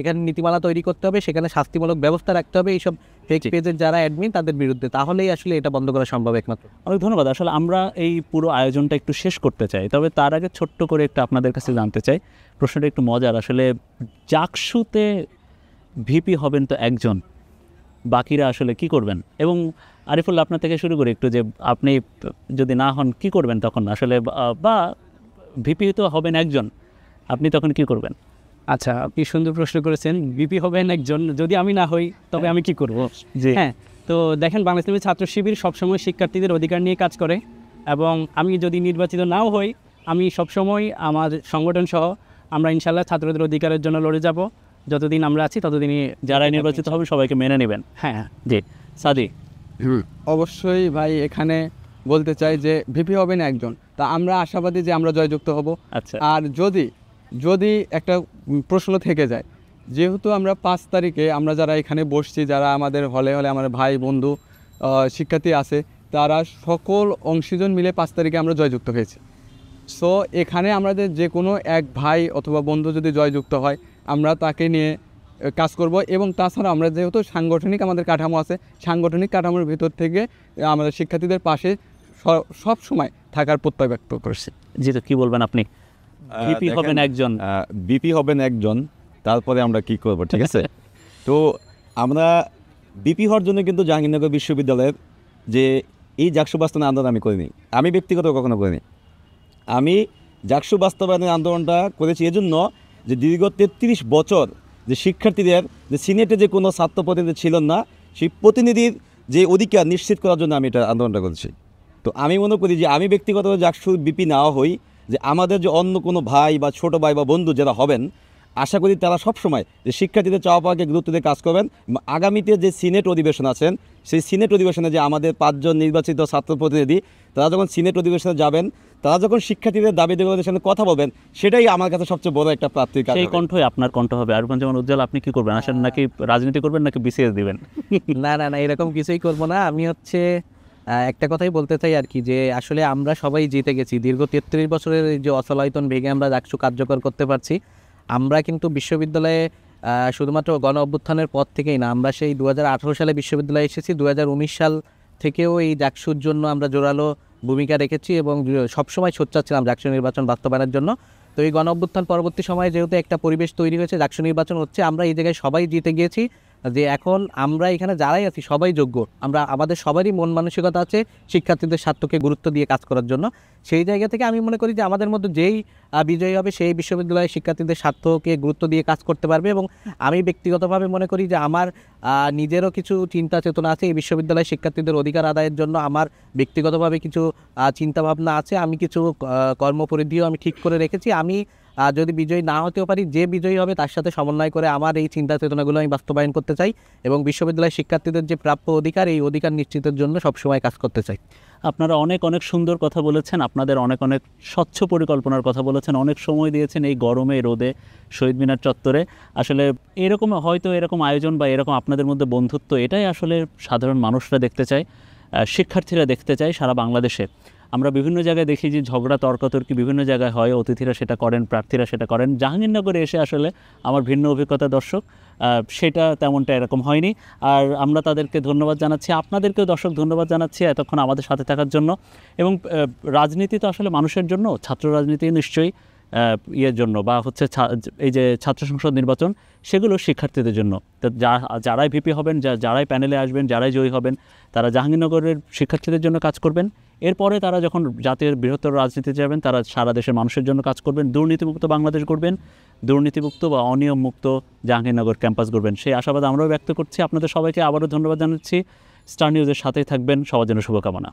এখানে নীতিমালা তৈরি করতে হবে, সেখানে শাস্তিমূলক ব্যবস্থা রাখতে হবে এইসব ফেক পেজের যারা অ্যাডমিন তাদের বিরুদ্ধে, তাহলেই আসলে এটা বন্ধ করা সম্ভব একমাত্র। অনেক ধন্যবাদ। আসলে আমরা এই পুরো আয়োজনটা একটু শেষ করতে চাই, তবে তার আগে ছোট্ট করে একটু আপনাদের কাছে জানতে চাই, প্রশ্নটা একটু মজার। আসলে জাকসুতে ভিপি হবেন তো একজন, বাকিরা আসলে কি করবেন? এবং আরিফুল্লাহ, আপনার থেকে শুরু করি একটু, যে আপনি যদি না হন কি করবেন তখন আসলে, বা ভিপি তো হবেন একজন, আপনি তখন কি করবেন? আচ্ছা, আপনি সুন্দর প্রশ্ন করেছেন। বিপি হবেন একজন, যদি আমি না হই তবে আমি কি করব? জি হ্যাঁ, তো দেখেন, বাংলাদেশ ইসলামী ছাত্র শিবির সবসময় শিক্ষার্থীদের অধিকার নিয়ে কাজ করে এবং আমি যদি নির্বাচিত নাও হই, আমি সবসময় আমার সংগঠন সহ আমরা ইনশাল্লাহ ছাত্রদের অধিকারের জন্য লড়ে যাব। যতদিন আমরা আছি ততদিনই যারা নির্বাচিত হবে সবাইকে মেনে নেবেন। হ্যাঁ। জি সাদি। অবশ্যই ভাই, এখানে বলতে চাই যে ভিপি হবেন একজন, তা আমরা আশাবাদী যে আমরা জয়যুক্ত হব। আচ্ছা, আর যদি একটা প্রশ্ন থেকে যায়, যেহেতু আমরা 5 তারিখে আমরা যারা এখানে বসছি, যারা আমাদের হলে আমার ভাই বন্ধু শিক্ষার্থী আছে, তারা সকল অংশীজন মিলে 5 তারিখে আমরা জয়যুক্ত হয়েছি। সো এখানে আমাদের যে কোনো এক ভাই অথবা বন্ধু যদি জয়যুক্ত হয়, আমরা তাকে নিয়ে কাজ করব। এবং তাছাড়া আমরা যেহেতু সাংগঠনিক আমাদের কাঠামো আছে, সাংগঠনিক কাঠামোর ভিতর থেকে আমাদের শিক্ষার্থীদের পাশে সব সময় থাকার প্রত্যয় ব্যক্ত করছি। জি, তো কি বলবেন আপনি? ভিপি হবেন একজন, বিপি হবেন একজন, তারপরে আমরা কি করব? ঠিক আছে। তো আমরা বিপি হওয়ার জন্য কিন্তু জাহাঙ্গীরনগর বিশ্ববিদ্যালয়ের যে এই জাকসু বাস্তবায়ন আন্দোলন আমি করিনি, আমি ব্যক্তিগত কখনো করিনি। আমি জাকসু বাস্তবায়নের আন্দোলনটা করেছি এজন্য যে দীর্ঘ 33 বছর যে শিক্ষার্থীদের যে সিনেটে যে কোনো ছাত্র প্রতিনিধি ছিল না, সেই প্রতিনিধির যে অধিকার নিশ্চিত করার জন্য আমি এটা আন্দোলনটা করেছি। তো আমি মনে করি যে আমি ব্যক্তিগতভাবে জাকসু বিপি নেওয়া হই, যে আমাদের যে অন্য কোনো ভাই বা ছোট ভাই বা বন্ধু যারা হবেন, আশা করি তারা সবসময় যে শিক্ষার্থীদের চাওয়া পাওয়াকে গুরুত্ব দিয়ে কাজ করবেন। আগামীতে যে সিনেট অধিবেশন আছেন, সেই সিনেট অধিবেশনে যে আমাদের 5 জন নির্বাচিত ছাত্র প্রতিনিধি, তারা যখন সিনেট অধিবেশনে যাবেন, তারা যখন শিক্ষার্থীদের দাবি দেওয়াদের সামনে কথা বলবেন, সেটাই আমার কাছে সবচেয়ে বড় একটা প্রাপ্তির কাজ। সেই কণ্ঠই আপনার কণ্ঠ হবে। আরিফুল যেমন উজ্জ্বল, আপনি কি করবেন? আসলে নাকি রাজনীতি করবেন নাকি বিসিএস দিবেন? না, এরকম কিছুই করব না। আমি একটা কথাই বলতে চাই আর কি, যে আসলে আমরা সবাই জিতে গেছি। দীর্ঘ 33 বছরের যে অচলায়তন ভেঙে আমরা জাকসু কার্যকর করতে পারছি। আমরা কিন্তু বিশ্ববিদ্যালয়ে শুধুমাত্র গণ অভ্যুত্থানের পর থেকেই না, আমরা সেই 2018 সালে বিশ্ববিদ্যালয়ে এসেছি। 2019 সাল থেকেও এই জাকসুর জন্য আমরা জোরালো ভূমিকা রেখেছি এবং সবসময় সোচ্চার ছিলাম জাকসু নির্বাচন বাস্তবায়নের জন্য। তো এই গণ অভ্যুত্থান পরবর্তী সময়ে যেহেতু একটা পরিবেশ তৈরি হয়েছে, জাকসু নির্বাচন হচ্ছে, আমরা এই জায়গায় সবাই জিতে গিয়েছি। যে এখন আমরা এখানে যারাই আছি সবাই যোগ্য, আমাদের সবারই মন মানসিকতা আছে শিক্ষার্থীদের স্বার্থকে গুরুত্ব দিয়ে কাজ করার জন্য। সেই জায়গা থেকে আমি মনে করি যে আমাদের মধ্যে যেই বিজয়ী হবে সেই বিশ্ববিদ্যালয়ের শিক্ষার্থীদের স্বার্থকে গুরুত্ব দিয়ে কাজ করতে পারবে। এবং আমি ব্যক্তিগতভাবে মনে করি যে আমার নিজেরও কিছু চিন্তা চেতনা আছে এই বিশ্ববিদ্যালয়ের শিক্ষার্থীদের অধিকার আদায়ের জন্য। আমার ব্যক্তিগতভাবে কিছু চিন্তাভাবনা আছে, আমি কিছু কর্মপরিধিও আমি ঠিক করে রেখেছি। আমি যদি বিজয়ী না হতেও পারি, যে বিজয়ী হবে তার সাথে সমন্বয় করে আমার এই চিন্তা চেতনাগুলো আমি বাস্তবায়ন করতে চাই এবং বিশ্ববিদ্যালয়ের শিক্ষার্থীদের যে প্রাপ্য অধিকার, এই অধিকার নিশ্চিতের জন্য সবসময় কাজ করতে চাই। আপনারা অনেক সুন্দর কথা বলেছেন, আপনাদের অনেক স্বচ্ছ পরিকল্পনার কথা বলেছেন, অনেক সময় দিয়েছেন এই গরমে রোদে শহীদ মিনার চত্বরে। আসলে এরকম আয়োজন বা এরকম আপনাদের মধ্যে বন্ধুত্ব, এটাই আসলে সাধারণ মানুষরা দেখতে চায়, শিক্ষার্থীরা দেখতে চায় সারা বাংলাদেশে। আমরা বিভিন্ন জায়গায় দেখি যে ঝগড়া তর্কাতর্কি বিভিন্ন জায়গায় হয়, অতিথিরা সেটা করেন, প্রার্থীরা সেটা করেন। জাহাঙ্গীরনগরে এসে আসলে আমার ভিন্ন অভিজ্ঞতা। দর্শক, সেটা তেমনটা এরকম হয়নি। আর আমরা তাদেরকে ধন্যবাদ জানাচ্ছি, আপনাদেরকেও দর্শক ধন্যবাদ জানাচ্ছি এতক্ষণ আমাদের সাথে থাকার জন্য। এবং রাজনীতি তো আসলে মানুষের জন্য, ছাত্র রাজনীতি নিশ্চয়ই ইয়ের জন্য, বা হচ্ছে এই যে ছাত্র সংসদ নির্বাচন, সেগুলো শিক্ষার্থীদের জন্য। তো যারাই ভিপি হবেন, যারাই প্যানেলে আসবেন, যারাই জয়ী হবেন, তারা জাহাঙ্গীরনগরের শিক্ষার্থীদের জন্য কাজ করবেন। এরপরে তারা যখন জাতীয় বৃহত্তর রাজনীতিতে যাবেন, তারা সারা দেশের মানুষের জন্য কাজ করবেন, দুর্নীতিমুক্ত বাংলাদেশ গড়বেন, দুর্নীতিমুক্ত বা অনিয়ম মুক্ত জাহাঙ্গীরনগর ক্যাম্পাস গড়বেন, সেই আশাবাদ আমরাও ব্যক্ত করছি। আপনাদের সবাইকে আবারও ধন্যবাদ জানাচ্ছি। স্টার নিউজের সাথেই থাকবেন, সবার জন্য শুভকামনা।